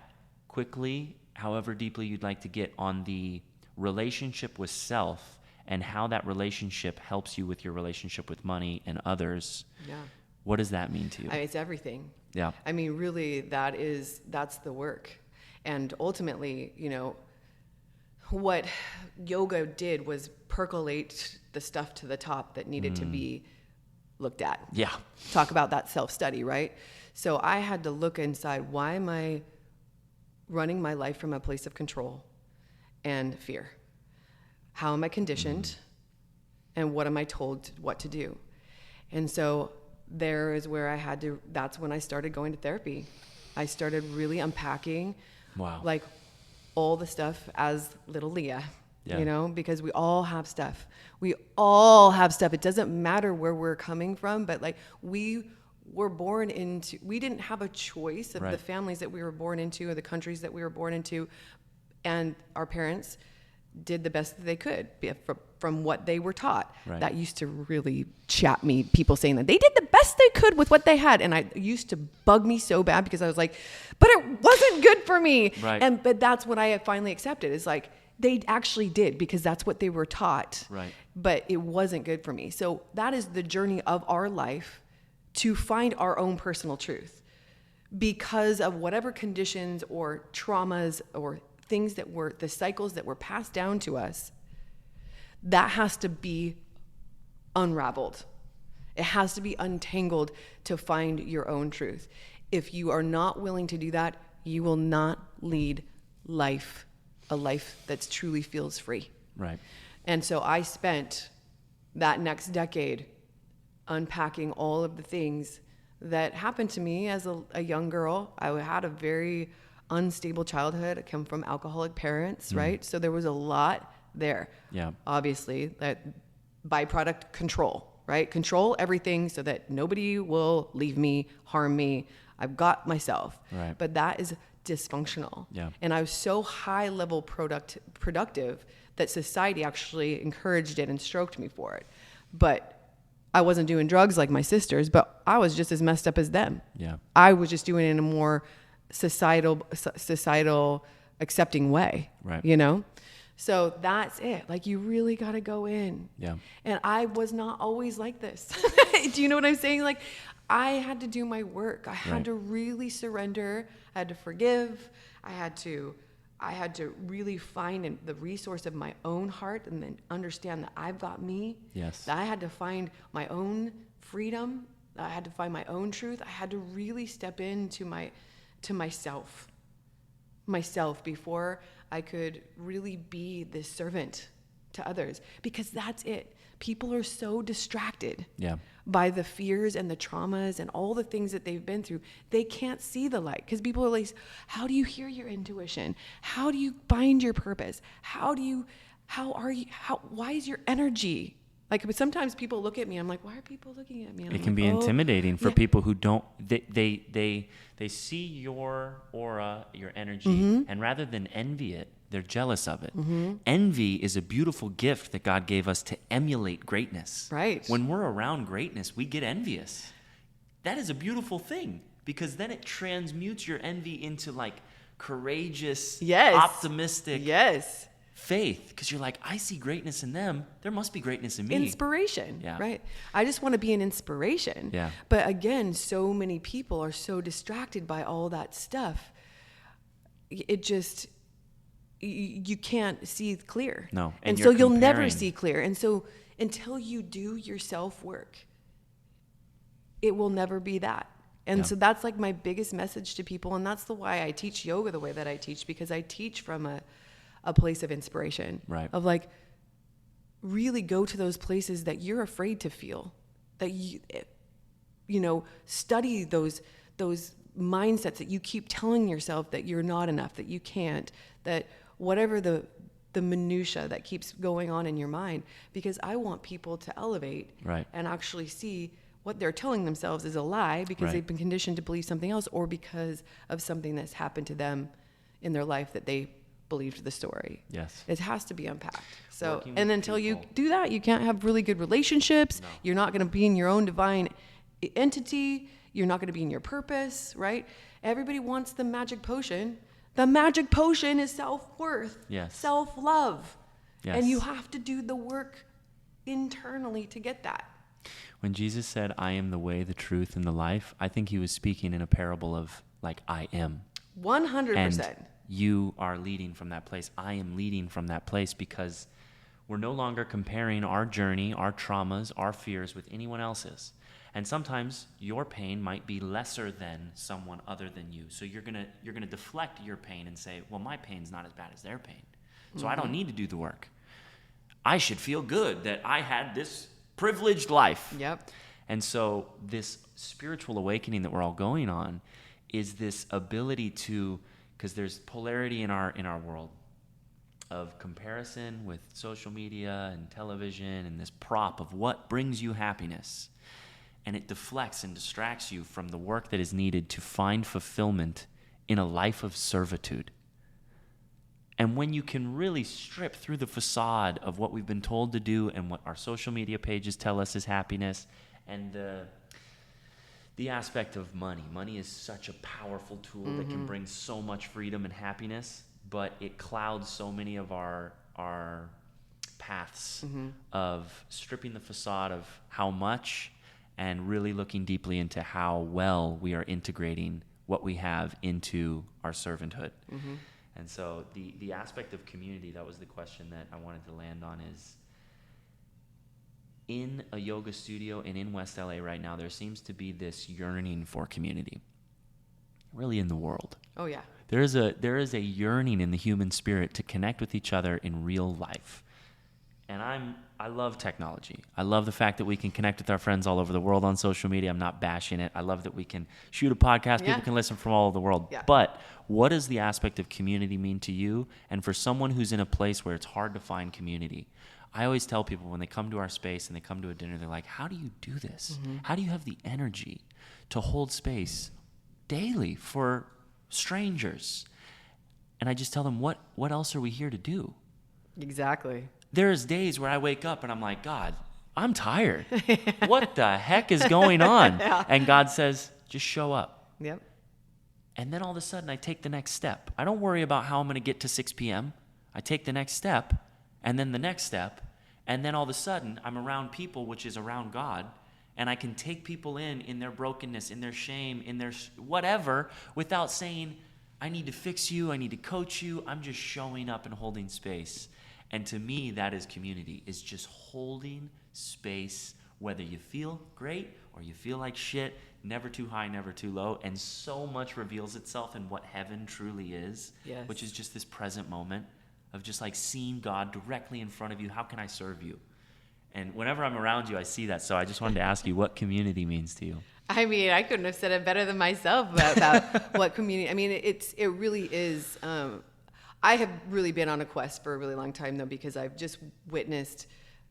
S1: quickly, however deeply you'd like to get, on the relationship with self and how that relationship helps you with your relationship with money and others. Yeah. What does that mean to you?
S2: It's everything.
S1: Yeah.
S2: I mean, really, that's the work. And ultimately, what yoga did was percolate the stuff to the top that needed to be looked at.
S1: Yeah.
S2: Talk about that self-study, right? So I had to look inside, why am I running my life from a place of control and fear? How am I conditioned? And what am I told what to do? And so there is where that's when I started going to therapy. I started really unpacking like all the stuff as little Leah. you know, because we all have stuff. We all have stuff. It doesn't matter where we're coming from, but like we didn't have a choice of the families that we were born into or the countries that we were born into. And our parents did the best that they could from what they were taught. Right. That used to really chat me, people saying that they did the best they could with what they had. And I used to bug me so bad because I was like, but it wasn't good for me. Right. But that's what I finally accepted is like, they actually did because that's what they were taught. Right. But it wasn't good for me. So that is the journey of our life to find our own personal truth because of whatever conditions or traumas or things that were the cycles that were passed down to us. That has to be unraveled. It has to be untangled to find your own truth. If you are not willing to do that, you will not lead a life that truly feels free. Right. And so I spent that next decade unpacking all of the things that happened to me as a young girl. I had a very unstable childhood. I come from alcoholic parents, right? So there was a lot there. Yeah. Obviously, that byproduct control, right? Control everything so that nobody will leave me, harm me. I've got myself. Right. But that is dysfunctional. Yeah. And I was so high level productive that society actually encouraged it and stroked me for it. But I wasn't doing drugs like my sisters, but I was just as messed up as them. Yeah. I was just doing it in a more societal accepting way. Right. You know? So that's it. Like you really got to go in. Yeah. And I was not always like this. Do you know what I'm saying? Like I had to do my work. I had to really surrender. I had to forgive. I had to really find the resource of my own heart and then understand that I've got me. Yes. That I had to find my own freedom. I had to find my own truth. I had to really step into myself before I could really be this servant to others, because that's it. People are so distracted by the fears and the traumas and all the things that they've been through. They can't see the light because people are like, how do you hear your intuition? How do you find your purpose? Why is your energy? Like sometimes people look at me, I'm like, why are people looking at me?
S1: It can be intimidating for people who don't, they see your aura, your energy, and rather than envy it, they're jealous of it. Mm-hmm. Envy is a beautiful gift that God gave us to emulate greatness. Right. When we're around greatness, we get envious. That is a beautiful thing because then it transmutes your envy into like courageous, optimistic faith, because you're like, I see greatness in them. There must be greatness in me.
S2: Inspiration, right? I just want to be an inspiration. Yeah. But again, so many people are so distracted by all that stuff. It just, you can't see clear. No. And so you'll never see clear. And so until you do your self-work, it will never be that. And so that's like my biggest message to people. And that's why I teach yoga the way that I teach, because I teach from a place of inspiration, right? Of like, really go to those places that you're afraid to feel, that you know, study those mindsets that you keep telling yourself that you're not enough, that you can't, that whatever the minutia that keeps going on in your mind, because I want people to elevate and actually see what they're telling themselves is a lie because they've been conditioned to believe something else, or because of something that's happened to them in their life that they believed the story. Yes. It has to be unpacked. So, and until you do that, you can't have really good relationships. No. You're not going to be in your own divine entity. You're not going to be in your purpose, right? Everybody wants the magic potion. The magic potion is self-worth, self-love. Yes. And you have to do the work internally to get that.
S1: When Jesus said, I am the way, the truth, and the life, I think he was speaking in a parable of like, I am.
S2: 100%.
S1: And you are leading from that place. I am leading from that place because we're no longer comparing our journey, our traumas, our fears with anyone else's. And sometimes your pain might be lesser than someone other than you. So you're gonna deflect your pain and say, well, my pain's not as bad as their pain. So I don't need to do the work. I should feel good that I had this privileged life. Yep. And so this spiritual awakening that we're all going on is this ability to, because there's polarity in our world of comparison with social media and television and this prop of what brings you happiness. And it deflects and distracts you from the work that is needed to find fulfillment in a life of servitude. And when you can really strip through the facade of what we've been told to do and what our social media pages tell us is happiness, and the aspect of money. Money is such a powerful tool that can bring so much freedom and happiness, but it clouds so many of our paths of stripping the facade of how much and really looking deeply into how well we are integrating what we have into our servanthood. And so the aspect of community, that was the question that I wanted to land on, is in a yoga studio and in West LA right now, there seems to be this yearning for community, really in the world.
S2: Oh, yeah.
S1: There is a yearning in the human spirit to connect with each other in real life. And I love technology. I love the fact that we can connect with our friends all over the world on social media. I'm not bashing it. I love that we can shoot a podcast. Yeah. People can listen from all over the world. Yeah. But what does the aspect of community mean to you? And for someone who's in a place where it's hard to find community, I always tell people when they come to our space and they come to a dinner, they're like, how do you do this? How do you have the energy to hold space daily for strangers? And I just tell them, what else are we here to do?
S2: Exactly.
S1: There's days where I wake up and I'm like, God, I'm tired. What the heck is going on? Yeah. And God says, just show up.
S2: Yep.
S1: And then all of a sudden I take the next step. I don't worry about how I'm going to get to 6 p.m. I take the next step and then the next step. And then all of a sudden I'm around people, which is around God. And I can take people in their brokenness, in their shame, in their whatever, without saying, I need to fix you, I need to coach you. I'm just showing up and holding space. And to me, that is community, is just holding space, whether you feel great or you feel like shit, never too high, never too low. And so much reveals itself in what heaven truly is, yes. Which is just this present moment of just like seeing God directly in front of you. How can I serve you? And whenever I'm around you, I see that. So I just wanted to ask you what community means to you.
S2: I mean, I couldn't have said it better than myself about what community. I mean, it really is. I have really been on a quest for a really long time, though, because I've just witnessed,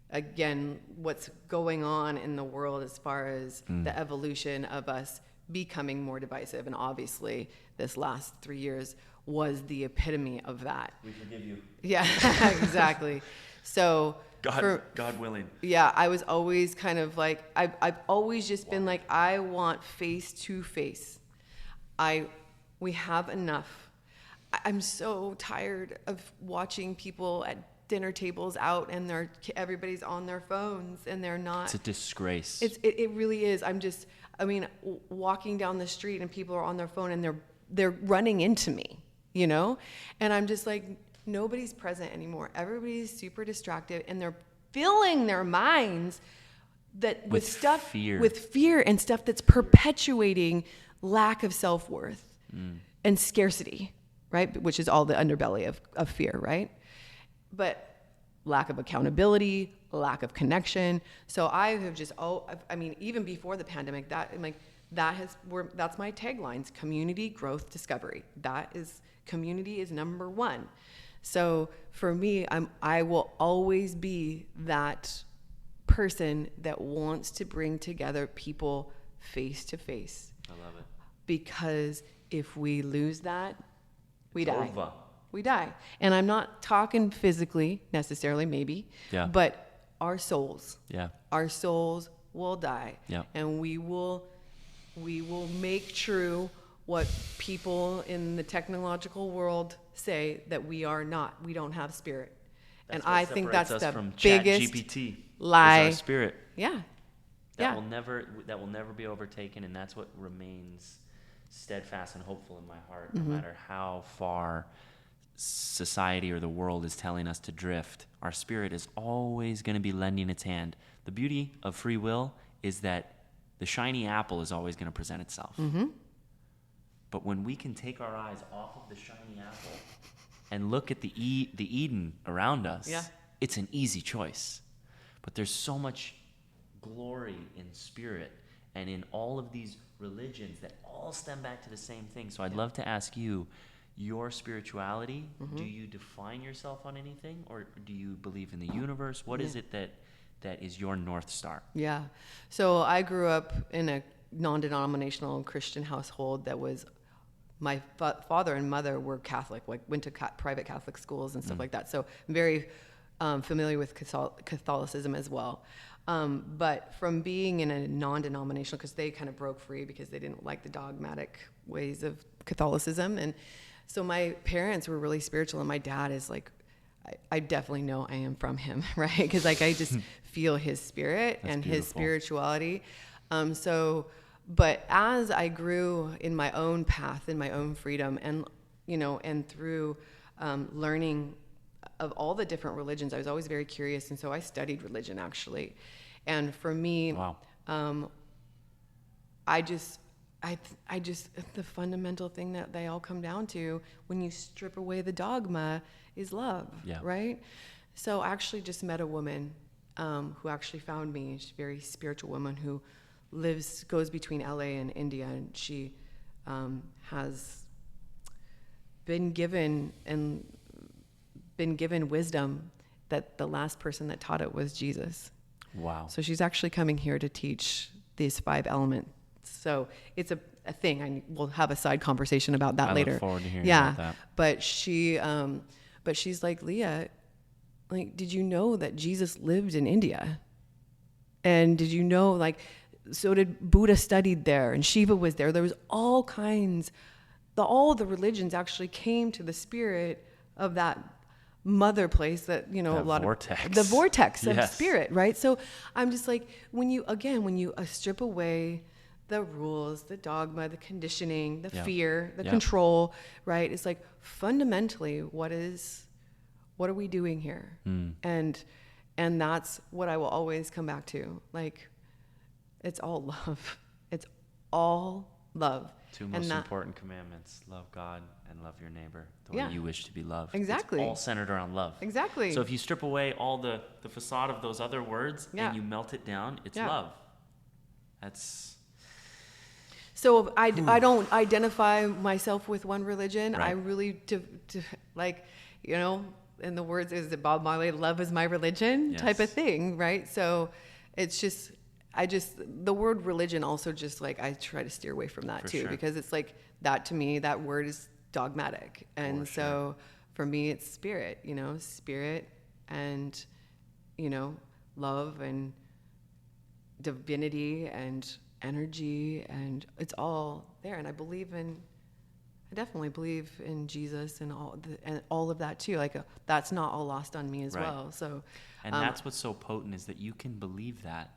S2: again, what's going on in the world as far as the evolution of us becoming more divisive. And obviously, this last 3 years was the epitome of that.
S1: We forgive you.
S2: Yeah, exactly. So...
S1: God willing.
S2: Yeah, I was always kind of like, I've always just been like, I want face to face. We have enough. I'm so tired of watching people at dinner tables out and everybody's on their phones and they're not.
S1: It's a disgrace.
S2: It really is. Walking down the street and people are on their phone and they're running into me, you know? And I'm just like, nobody's present anymore. Everybody's super distracted and they're filling their minds with fear and stuff that's perpetuating lack of self-worth and scarcity, right? Which is all the underbelly of fear, right? But lack of accountability, lack of connection. So I have just, even before the pandemic, that's my taglines: community, growth, discovery. Community is number one. So for me, I will always be that person that wants to bring together people face to face.
S1: I love it.
S2: Because if we lose that, we die.
S1: Over.
S2: We die. And I'm not talking physically necessarily, maybe, but our souls.
S1: Yeah.
S2: Our souls will die.
S1: Yeah.
S2: And we will make true what people in the technological world say, that we don't have spirit. And I think that's the biggest GPT lie.
S1: Our spirit.
S2: Yeah.
S1: That will never be overtaken, and that's what remains steadfast and hopeful in my heart, no matter how far society or the world is telling us to drift. Our spirit is always going to be lending its hand. The beauty of free will is that the shiny apple is always going to present itself. But when we can take our eyes off of the shiny apple and look at the Eden around us, it's an easy choice. But there's so much glory in spirit and in all of these religions that all stem back to the same thing. So I'd love to ask you, your spirituality, do you define yourself on anything, or do you believe in the universe? What is it that is your North Star?
S2: Yeah. So I grew up in a non-denominational Christian household that was, my father and mother were Catholic, like went to private Catholic schools and stuff like that. So I'm very familiar with Catholicism as well. But from being in a non-denominational, because they kind of broke free because they didn't like the dogmatic ways of Catholicism. And so my parents were really spiritual, and my dad is like, I definitely know I am from him, right? Because like I just feel his spirit and his spirituality. But as I grew in my own path, in my own freedom, and and through learning of all the different religions, I was always very curious, and so I studied religion actually. And for me, I just the fundamental thing that they all come down to when you strip away the dogma is love, right? So I actually just met a woman who actually found me. She's a very spiritual woman who goes between LA and India, and she has been given wisdom that the last person that taught it was Jesus.
S1: Wow.
S2: So she's actually coming here to teach these 5 elements. So it's a thing. We'll have a side conversation about that later.
S1: I look forward to hearing about that.
S2: But she's like, Leah, like, did you know that Jesus lived in India? And did you know, like, so did Buddha studied there, and Shiva was there. There was all kinds, all the religions actually came to the spirit of that mother place that, a lot
S1: vortex.
S2: Of the vortex of spirit, right? So I'm just like, when you strip away the rules, the dogma, the conditioning, the fear, the control, right? It's like fundamentally, what are we doing here? And that's what I will always come back to. Like, it's all love. It's all love.
S1: 2 most important commandments: love God and love your neighbor the way you wish to be loved.
S2: Exactly.
S1: It's all centered around love.
S2: Exactly.
S1: So if you strip away all the facade of those other words and you melt it down, it's love. That's... So
S2: I don't identify myself with one religion.
S1: Right.
S2: I really, like, in the words is it Bob Marley, love is my religion type of thing, right? So it's just, the word religion also just like, I try to steer away from that too, because it's like that to me, that word is dogmatic. And so for me, it's spirit, spirit and, love and divinity and energy, and it's all there. And I definitely believe in Jesus and all of that too. Like that's not all lost on me as well. So,
S1: and that's what's so potent, is that you can believe that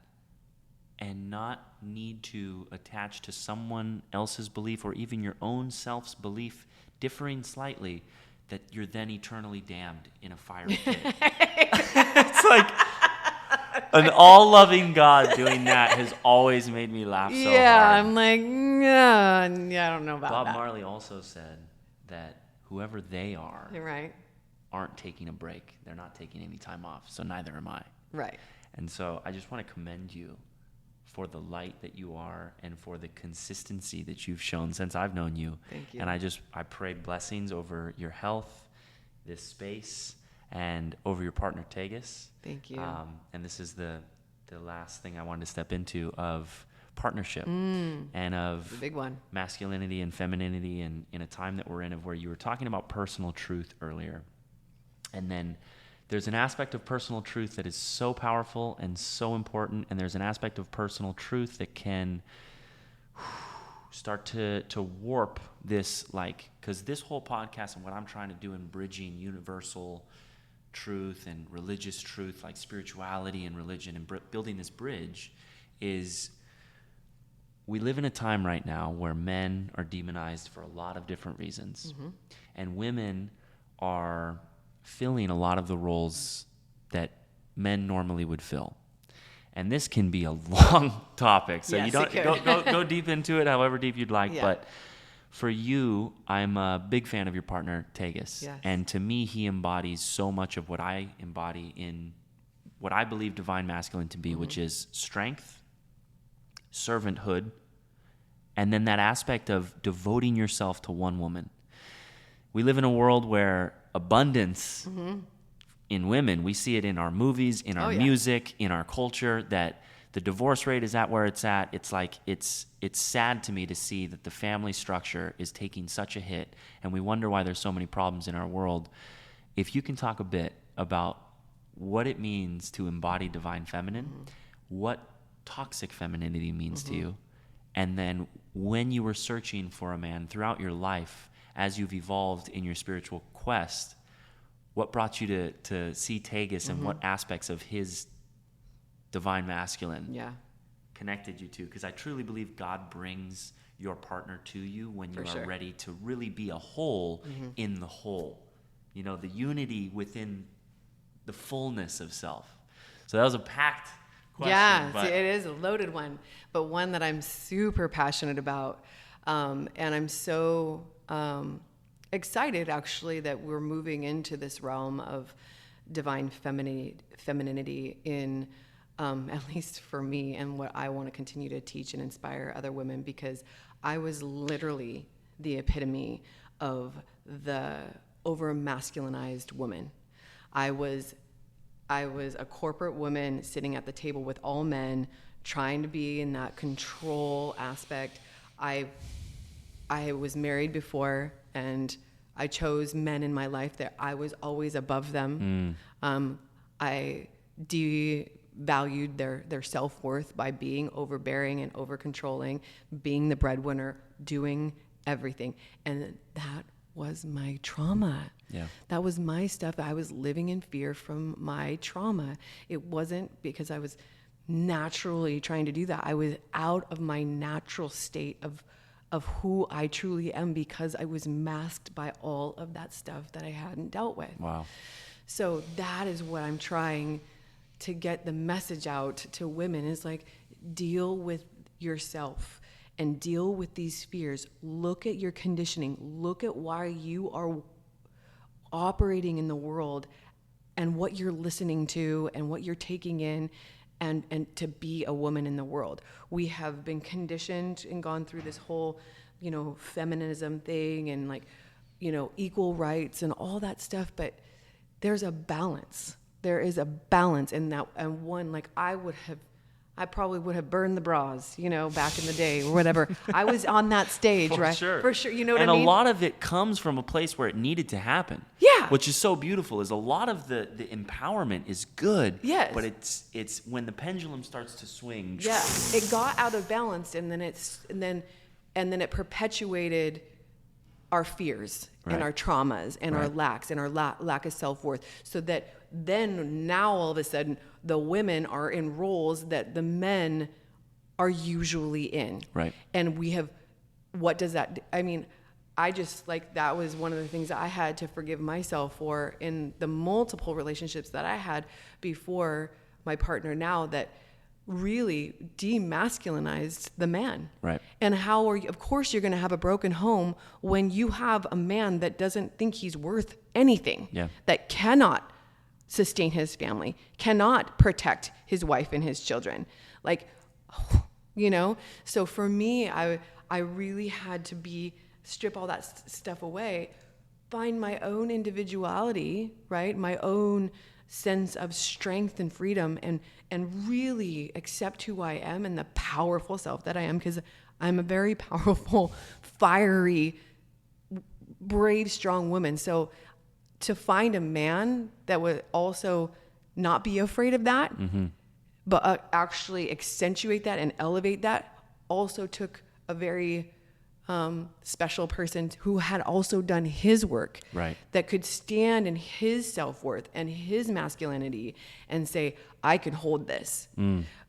S1: and not need to attach to someone else's belief or even your own self's belief differing slightly, that you're then eternally damned in a fiery pit. It's like an all-loving God doing that has always made me laugh so hard.
S2: I'm like, I don't know about
S1: Bob
S2: that.
S1: Marley also said that whoever they are aren't taking a break. They're not taking any time off, so neither am I.
S2: Right.
S1: And so I just want to commend you for the light that you are and for the consistency that you've shown since I've known you.
S2: Thank you.
S1: And I pray blessings over your health, this space, and over your partner, Tegas.
S2: Thank you.
S1: And this is the last thing I wanted to step into of partnership and of
S2: the big one,
S1: masculinity and femininity, and in a time that we're in, of where you were talking about personal truth earlier. And then there's an aspect of personal truth that is so powerful and so important, and there's an aspect of personal truth that can start to warp this, like, because this whole podcast and what I'm trying to do in bridging universal truth and religious truth, like spirituality and religion, and building this bridge, is we live in a time right now where men are demonized for a lot of different reasons, and women are filling a lot of the roles that men normally would fill. And this can be a long topic, so you don't go deep into it, however deep you'd like. But for you, I'm a big fan of your partner, Tegas.
S2: Yes.
S1: And to me, he embodies so much of what I embody in what I believe divine masculine to be, which is strength, servanthood, and then that aspect of devoting yourself to one woman. we live in a world where abundance in women, we see it in our movies, in our music, in our culture, that the divorce rate is at where it's at. It's like, it's sad to me to see that the family structure is taking such a hit, and we wonder why there's so many problems in our world. If you can talk a bit about what it means to embody divine feminine, what toxic femininity means to you, and then when you were searching for a man throughout your life, as you've evolved in your spiritual quest, what brought you to see Tegus and what aspects of his divine masculine connected you to? Because I truly believe God brings your partner to you when you are ready to really be a whole in the whole. You know, the unity within the fullness of self. So that was a packed question.
S2: Yeah, it is a loaded one, but one that I'm super passionate about. And I'm so excited, actually, that we're moving into this realm of divine femininity in, at least for me, and what I want to continue to teach and inspire other women, because I was literally the epitome of the over-masculinized woman. I was a corporate woman sitting at the table with all men, trying to be in that control aspect. I was married before, and I chose men in my life that I was always above them. I devalued their self-worth by being overbearing and over-controlling, being the breadwinner, doing everything. And that was my trauma. Yeah. That was my stuff. I was living in fear from my trauma. It wasn't because I was naturally trying to do that. I was out of my natural state of who I truly am, because I was masked by all of that stuff that I hadn't dealt with. Wow. So that is what I'm trying to get the message out to women, is like, deal with yourself and deal with these fears. Look at your conditioning. Look at why you are operating in the world and what you're listening to and what you're taking in, and to be a woman in the world. We have been conditioned and gone through this whole, feminism thing and equal rights and all that stuff, but there's a balance. There is a balance in that. And one, I probably would have burned the bras, back in the day or whatever. I was on that stage, right? For sure. You know what I mean?
S1: And a lot of it comes from a place where it needed to happen.
S2: Yeah.
S1: Which is so beautiful, is a lot of the empowerment is good.
S2: Yes.
S1: But it's when the pendulum starts to swing.
S2: Yeah. It got out of balance, and then it perpetuated our fears and our traumas and our lacks and our lack of self-worth, so that then now all of a sudden the women are in roles that the men are usually in. Right. And what does that, I just, that was one of the things I had to forgive myself for in the multiple relationships that I had before my partner now, that really demasculinized the man. Right. And of course you're going to have a broken home when you have a man that doesn't think he's worth anything. Yeah. That cannot sustain his family, cannot protect his wife and his children. So for me, I really had to strip all that stuff away, find my own individuality, right? My own sense of strength and freedom, and really accept who I am and the powerful self that I am, because I'm a very powerful, fiery, brave, strong woman. So to find a man that would also not be afraid of that, but actually accentuate that and elevate that, also took a very special person who had also done his work, right? That could stand in his self-worth and his masculinity and say, I can hold this.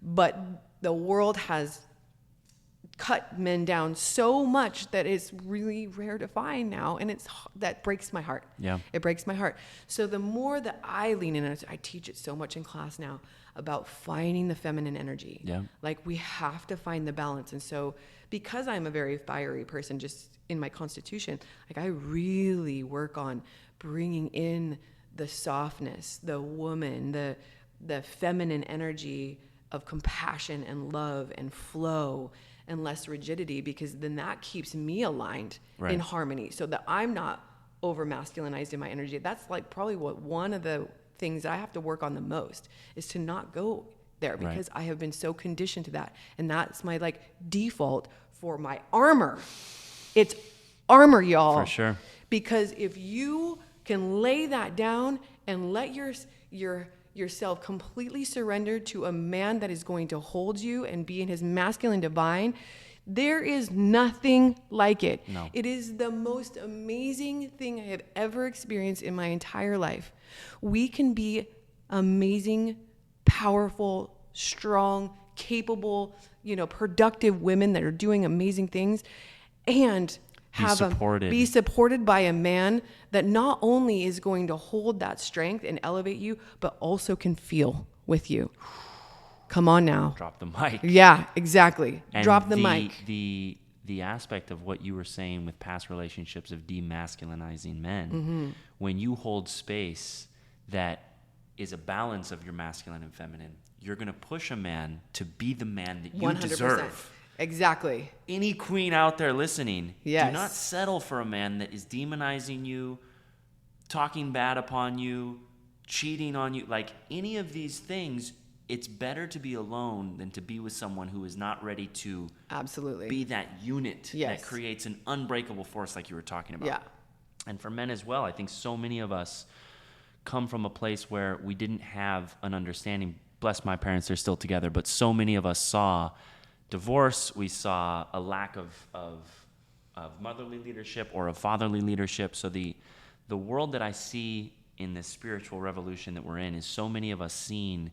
S2: But the world has cut men down so much that it's really rare to find now, and that breaks my heart. Yeah, it breaks my heart. So the more that I lean in, I teach it so much in class now about finding the feminine energy. Yeah, we have to find the balance. And so because I'm a very fiery person, just in my constitution, I really work on bringing in the softness, the woman, the feminine energy of compassion and love and flow and less rigidity, because then that keeps me aligned in harmony, so that I'm not over masculinized in my energy. That's like probably what one of the things that I have to work on the most is to not go there, because I have been so conditioned to that. And that's my like default for my armor. It's armor, y'all.
S1: For sure.
S2: Because if you can lay that down and let yourself completely surrender to a man that is going to hold you and be in his masculine divine, there is nothing like it.
S1: No.
S2: It is the most amazing thing I have ever experienced in my entire life. We can be amazing, powerful, strong, capable, productive women that are doing amazing things, and be supported by a man that not only is going to hold that strength and elevate you, but also can feel with you. Come on now.
S1: Drop the mic.
S2: Yeah, exactly.
S1: And
S2: drop the mic.
S1: The aspect of what you were saying with past relationships of demasculinizing men, when you hold space that is a balance of your masculine and feminine, you're going to push a man to be the man that you 100%. Deserve.
S2: Exactly.
S1: Any queen out there listening,
S2: yes.
S1: do not settle for a man that is demonizing you, talking bad upon you, cheating on you. Like any of these things, it's better to be alone than to be with someone who is not ready to
S2: absolutely
S1: be that unit
S2: yes.
S1: that creates an unbreakable force like you were talking about.
S2: Yeah.
S1: And for men as well, I think so many of us come from a place where we didn't have an understanding. Bless my parents, they're still together, but so many of us saw divorce, we saw a lack of motherly leadership or of fatherly leadership. So the world that I see in this spiritual revolution that we're in is so many of us seeing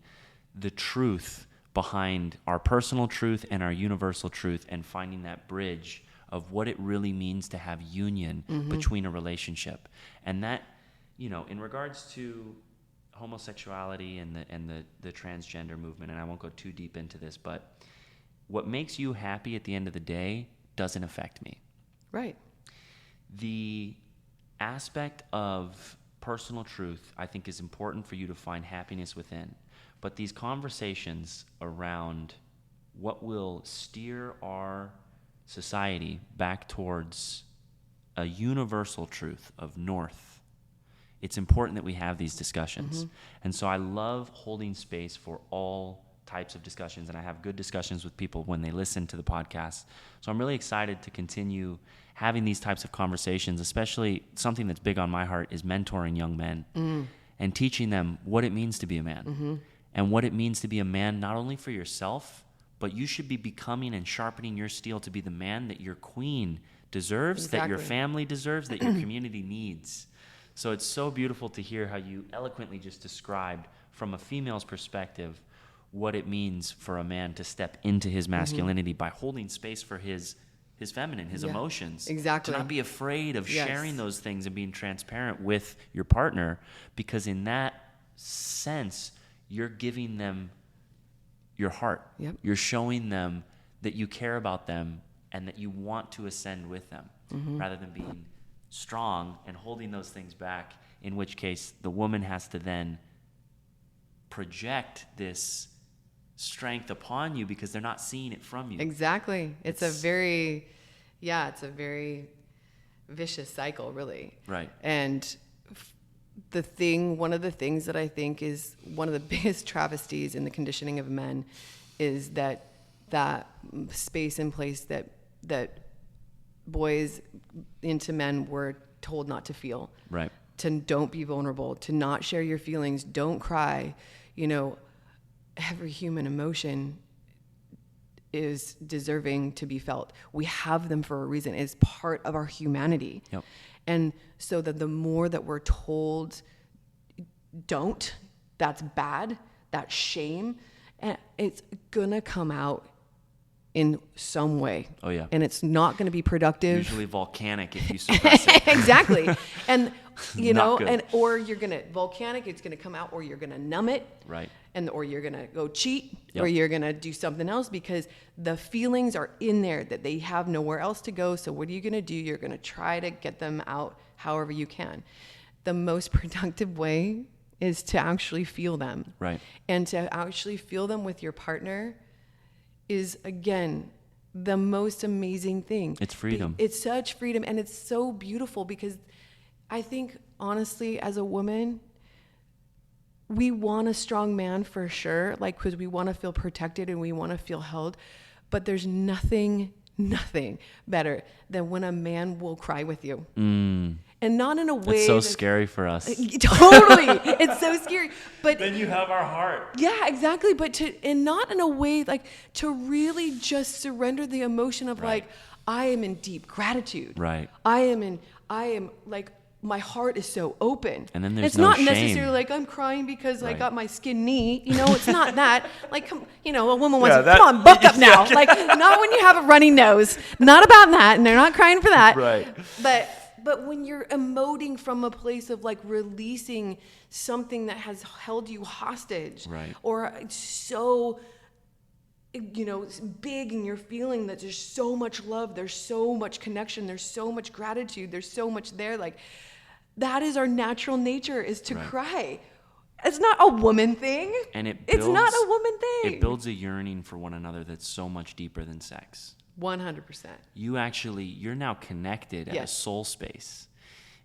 S1: the truth behind our personal truth and our universal truth, and finding that bridge of what it really means to have union between a relationship. And that, in regards to homosexuality and the transgender movement, and I won't go too deep into this, but what makes you happy at the end of the day doesn't affect me.
S2: Right.
S1: The aspect of personal truth, I think, is important for you to find happiness within. But these conversations around what will steer our society back towards a universal truth of north, it's important that we have these discussions. And so I love holding space for all types of discussions, and I have good discussions with people when they listen to the podcast. So I'm really excited to continue having these types of conversations, especially something that's big on my heart is mentoring young men and teaching them what it means to be a man and what it means to be a man not only for yourself, but you should be becoming and sharpening your steel to be the man that your queen deserves, that your family deserves, that your community needs. So it's so beautiful to hear how you eloquently just described from a female's perspective what it means for a man to step into his masculinity by holding space for his feminine, his emotions.
S2: Exactly.
S1: To not be afraid of sharing those things and being transparent with your partner, because in that sense, you're giving them your heart.
S2: Yep.
S1: You're showing them that you care about them and that you want to ascend with them, rather than being strong and holding those things back, in which case the woman has to then project this strength upon you because they're not seeing it from you.
S2: Exactly. It's a very vicious cycle, really.
S1: Right.
S2: And one of the things that I think is one of the biggest travesties in the conditioning of men is that space and place that boys into men were told not to feel.
S1: Right.
S2: To don't be vulnerable, to not share your feelings, don't cry. Every human emotion is deserving to be felt. We have them for a reason. It's part of our humanity.
S1: Yep.
S2: And so that the more that we're told don't, that's bad, that's shame, and it's gonna come out in some way.
S1: Oh yeah.
S2: And it's not going to be productive.
S1: Usually volcanic if you suppress it.
S2: Exactly. And or you're going to volcanic, it's going to come out, or you're going to numb it.
S1: Right.
S2: Or you're going to go cheat, or you're going to do something else, because the feelings are in there that they have nowhere else to go. So what are you going to do? You're going to try to get them out however you can. The most productive way is to actually feel them.
S1: Right.
S2: And to actually feel them with your partner is, again, the most amazing thing.
S1: It's freedom.
S2: It's such freedom, and it's so beautiful, because I think honestly, as a woman, we want a strong man for sure, like, because we want to feel protected and we want to feel held. But there's nothing better than when a man will cry with you. And not in a way
S1: it's so scary for us.
S2: Totally. It's so scary. But
S1: then you have our heart.
S2: Yeah, exactly. But not in a way like to really just surrender the emotion of like, I am in deep gratitude.
S1: Right.
S2: I am like, my heart is so open.
S1: And then there's
S2: it's
S1: no
S2: not
S1: shame.
S2: Necessarily like I'm crying because I got my skin knee. You know, it's not that. Like, a woman wants to, come on, buck up now. Like, not when you have a runny nose. Not about that. And they're not crying for that.
S1: Right.
S2: But when you're emoting from a place of like releasing something that has held you hostage,
S1: right,
S2: or so, big, and you're feeling that there's so much love, there's so much connection, there's so much gratitude, there's so much there, like that is our natural nature, is to cry. It's not a woman thing.
S1: And
S2: it's not a woman thing.
S1: It builds a yearning for one another that's so much deeper than sex.
S2: 100%.
S1: You're now connected at a soul space.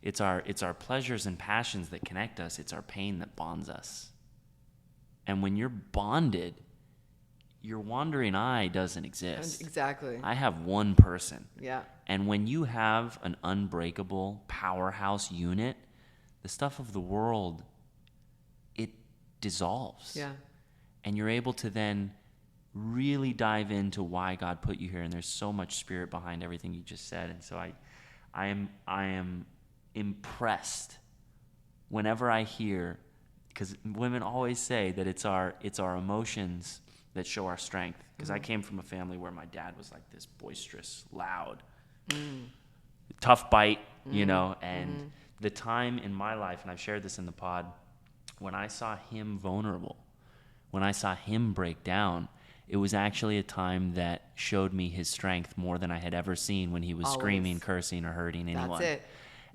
S1: It's our pleasures and passions that connect us. It's our pain that bonds us. And when you're bonded, your wandering eye doesn't exist.
S2: Exactly.
S1: I have one person.
S2: Yeah.
S1: And when you have an unbreakable powerhouse unit, the stuff of the world, it dissolves.
S2: Yeah.
S1: And you're able to then really dive into why God put you here, and there's so much spirit behind everything you just said. And so I am impressed whenever I hear, because women always say that it's our emotions that show our strength. Because I came from a family where my dad was like this boisterous, loud, tough bite, and the time in my life, and I've shared this in the pod, when I saw him vulnerable, when I saw him break down, it was actually a time that showed me his strength more than I had ever seen when he was screaming, cursing, or hurting anyone.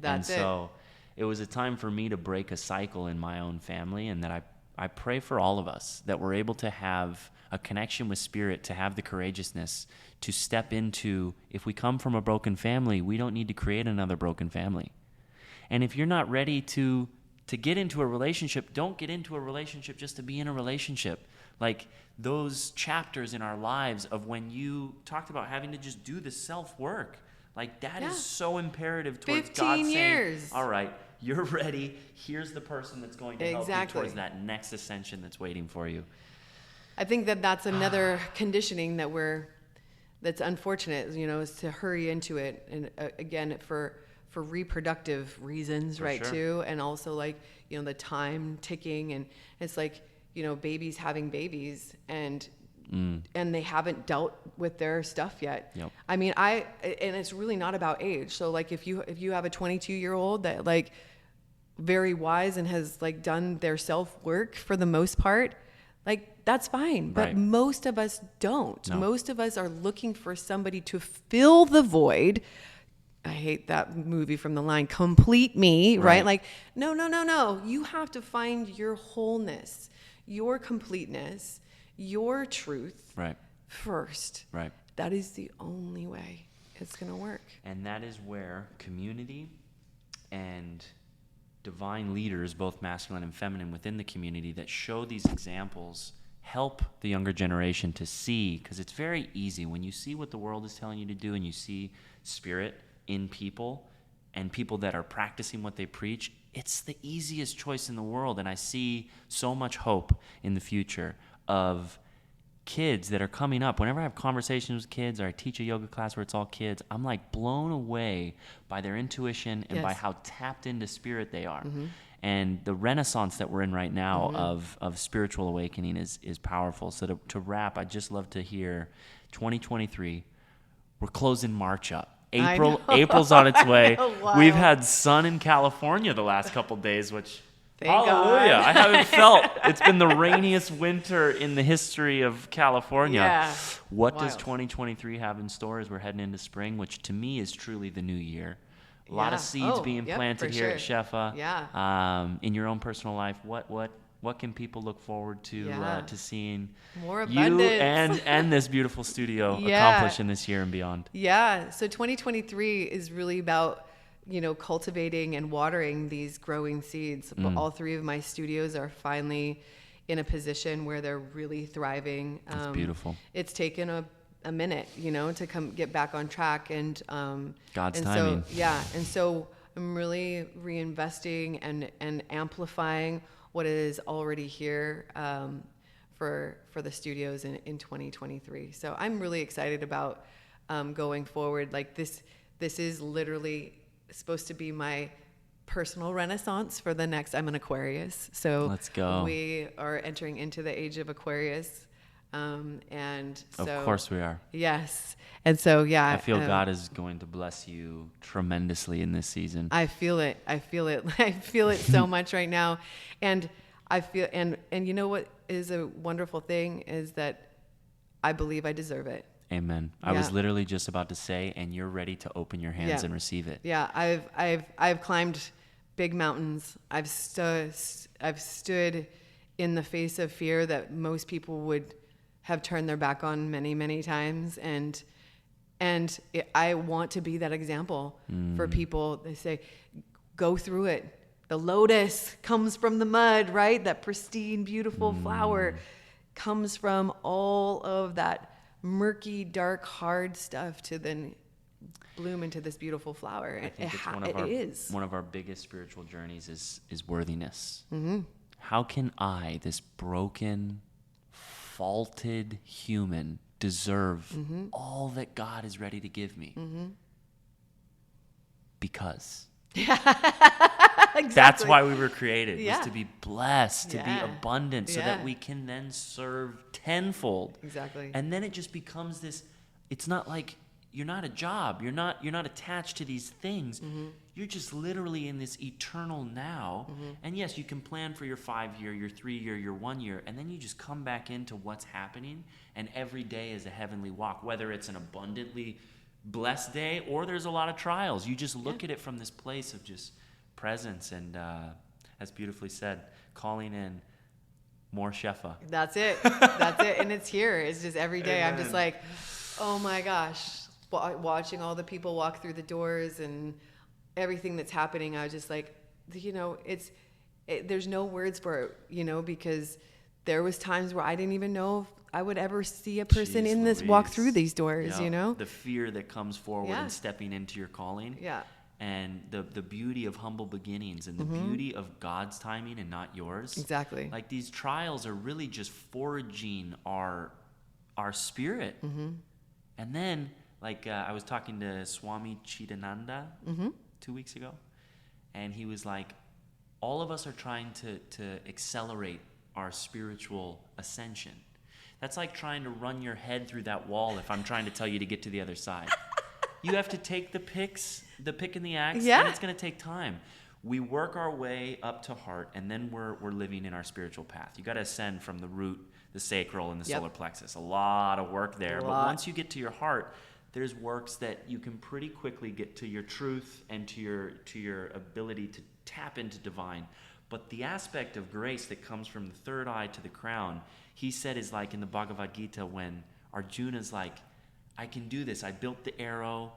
S2: That's it.
S1: So it was a time for me to break a cycle in my own family, and that I pray for all of us that we're able to have a connection with spirit, to have the courageousness to step into, if we come from a broken family, we don't need to create another broken family. And if you're not ready to get into a relationship, don't get into a relationship just to be in a relationship. Like those chapters in our lives of when you talked about having to just do the self-work, like that is so imperative towards
S2: 15
S1: God
S2: years.
S1: saying, all right, you're ready. Here's the person that's going to help you towards that next ascension that's waiting for you.
S2: I think that's another conditioning that's unfortunate, is to hurry into it. And again, for reproductive reasons, right, too. And also like, the time ticking, and it's like, babies having babies and they haven't dealt with their stuff yet.
S1: Yep.
S2: I mean, and it's really not about age. So like if you have a 22-year-old that like very wise and has like done their self-work for the most part, like that's fine. But most of us don't. No. Most of us are looking for somebody to fill the void. I hate that movie from The Line, complete me, right? Like, no. You have to find your wholeness, your completeness, your truth first.
S1: Right.
S2: That is the only way it's going to work.
S1: And that is where community and divine leaders, both masculine and feminine within the community, that show these examples help the younger generation to see, because it's very easy when you see what the world is telling you to do and you see spirit in people and people that are practicing what they preach, it's the easiest choice in the world. And I see so much hope in the future of kids that are coming up. Whenever I have conversations with kids or I teach a yoga class where it's all kids, I'm like blown away by their intuition and by how tapped into spirit they are. Mm-hmm. And the renaissance that we're in right now of spiritual awakening is powerful. So to wrap, I'd just love to hear 2023, we're closing March up. April's on its way. We've had sun in California the last couple days, which,
S2: thank
S1: hallelujah,
S2: God.
S1: I haven't felt. It's been the rainiest winter in the history of California.
S2: Yeah.
S1: What does 2023 have in store as we're heading into spring, which to me is truly the new year? A lot of seeds being planted here at Shefa.
S2: Yeah.
S1: In your own personal life, what can people look forward to seeing
S2: more abundance
S1: you and this beautiful studio accomplish in this year and beyond?
S2: Yeah. So 2023 is really about cultivating and watering these growing seeds. All 3 of my studios are finally in a position where they're really thriving.
S1: That's beautiful.
S2: It's taken a minute, to get back on track, and
S1: God's timing.
S2: And so I'm really reinvesting and amplifying what is already here for the studios in 2023. So I'm really excited about going forward. Like this is literally supposed to be my personal renaissance for the next. I'm an Aquarius, so
S1: let's go.
S2: We are entering into the age of Aquarius, and so
S1: of course we are.
S2: Yes, and so
S1: I feel God is going to bless you tremendously in this season.
S2: I feel it. I feel it so much right now, and I feel and you know what is a wonderful thing is that I believe I deserve it.
S1: Amen. I was literally just about to say, and you're ready to open your hands and receive it.
S2: Yeah, I've climbed big mountains. I've stood in the face of fear that most people would have turned their back on many, many times, and I want to be that example for people. They say, go through it. The lotus comes from the mud, right? That pristine, beautiful flower comes from all of that murky, dark, hard stuff to then bloom into this beautiful flower.
S1: I think it's one of our biggest spiritual journeys is worthiness. How can I, this broken, faulted human, deserve all that God is ready to give me? Because exactly. That's why we were created, was to be blessed, to be abundant, so that we can then serve tenfold.
S2: Exactly.
S1: And then it just becomes this, it's not like you're not a job, you're not attached to these things. You're just literally in this eternal now. And yes, you can plan for your 5-year, your 3-year, your 1 year, and then you just come back into what's happening, and every day is a heavenly walk, whether it's an abundantly blessed day or there's a lot of trials. You just look at it from this place of just presence, and as beautifully said, calling in more Shefa.
S2: That's it. And it's here. It's just every day. Amen. I'm just like, oh my gosh, watching all the people walk through the doors and everything that's happening. I was just like, there's no words for it, because there was times where I didn't even know if I would ever see a person in this walk through these doors.
S1: The fear that comes forward and stepping into your calling.
S2: Yeah.
S1: And the beauty of humble beginnings, and the beauty of God's timing and not yours.
S2: Exactly.
S1: Like, these trials are really just forging our spirit. And then, like, I was talking to Swami Chidananda 2 weeks ago, and he was like, all of us are trying to accelerate our spiritual ascension. That's like trying to run your head through that wall if I'm trying to tell you to get to the other side. You have to take the pick and the axe, and it's going to take time. We work our way up to heart, and then we're living in our spiritual path. You got to ascend from the root, the sacral, and the solar plexus. A lot of work there. But once you get to your heart, there's works that you can pretty quickly get to your truth and to your ability to tap into divine. But the aspect of grace that comes from the third eye to the crown, he said, is like in the Bhagavad Gita when Arjuna's like, I can do this. I built the arrow.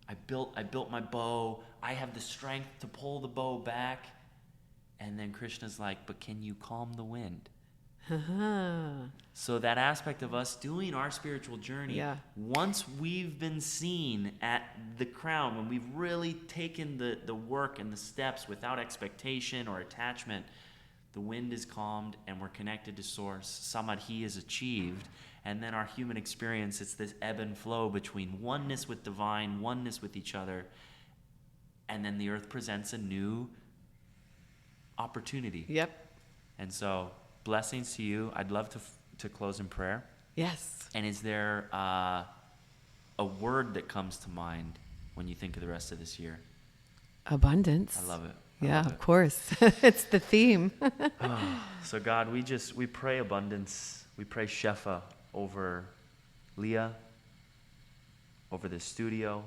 S1: I built my bow. I have the strength to pull the bow back. And then Krishna's like, but can you calm the wind? So that aspect of us doing our spiritual journey, once we've been seen at the crown, when we've really taken the work and the steps without expectation or attachment, the wind is calmed and we're connected to source. Samadhi is achieved. And then our human experience, it's this ebb and flow between oneness with divine, oneness with each other. And then the earth presents a new opportunity.
S2: Yep.
S1: And so, blessings to you. I'd love to close in prayer.
S2: Yes.
S1: And is there a word that comes to mind when you think of the rest of this year?
S2: Abundance.
S1: I love it.
S2: Of course. It's the theme.
S1: So God, we pray abundance. We pray Shefa over Leah, over this studio.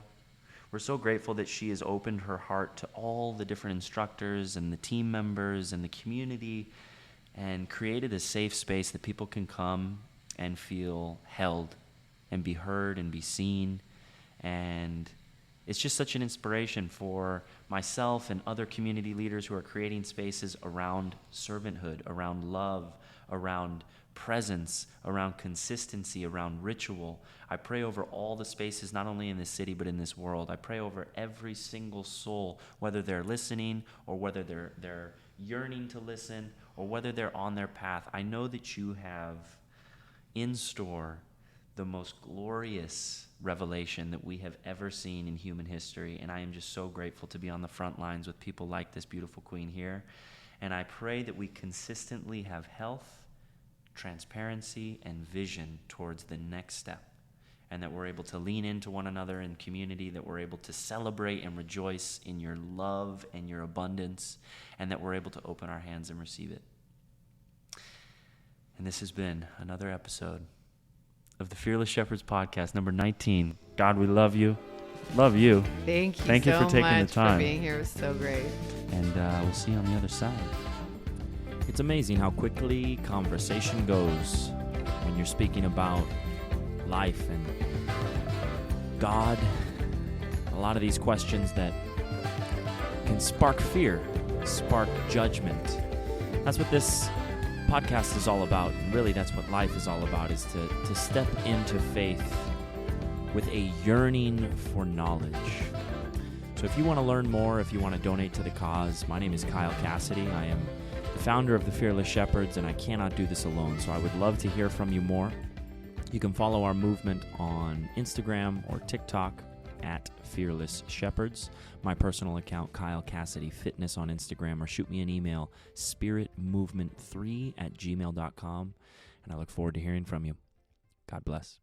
S1: We're so grateful that she has opened her heart to all the different instructors and the team members and the community, and created a safe space that people can come and feel held and be heard and be seen. And it's just such an inspiration for myself and other community leaders who are creating spaces around servanthood, around love, around presence, around consistency, around ritual. I pray over all the spaces, not only in this city, but in this world. I pray over every single soul, whether they're listening or whether they're yearning to listen or whether they're on their path. I know that you have in store the most glorious revelation that we have ever seen in human history, and I am just so grateful to be on the front lines with people like this beautiful queen here. And I pray that we consistently have health, transparency, and vision towards the next step, and that we're able to lean into one another in community, that we're able to celebrate and rejoice in your love and your abundance, and that we're able to open our hands and receive it. And this has been another episode of the Fearless Shepherds podcast, number 19. God, we love you. Love you.
S2: Thank you
S1: Thank you for taking the time.
S2: For being here. It was so great.
S1: And we'll see you on the other side. It's amazing how quickly conversation goes when you're speaking about life and God. A lot of these questions that can spark fear, spark judgment. That's what this podcast is all about. And really, that's what life is all about, is to step into faith with a yearning for knowledge. So if you want to learn more, if you want to donate to the cause, my name is Kyle Cassidy. I am the founder of the Fearless Shepherds, and I cannot do this alone, so I would love to hear from you more. You can follow our movement on Instagram or TikTok at Fearless Shepherds. My personal account, Kyle Cassidy Fitness on Instagram, or shoot me an email, spiritmovement3@gmail.com, and I look forward to hearing from you. God bless.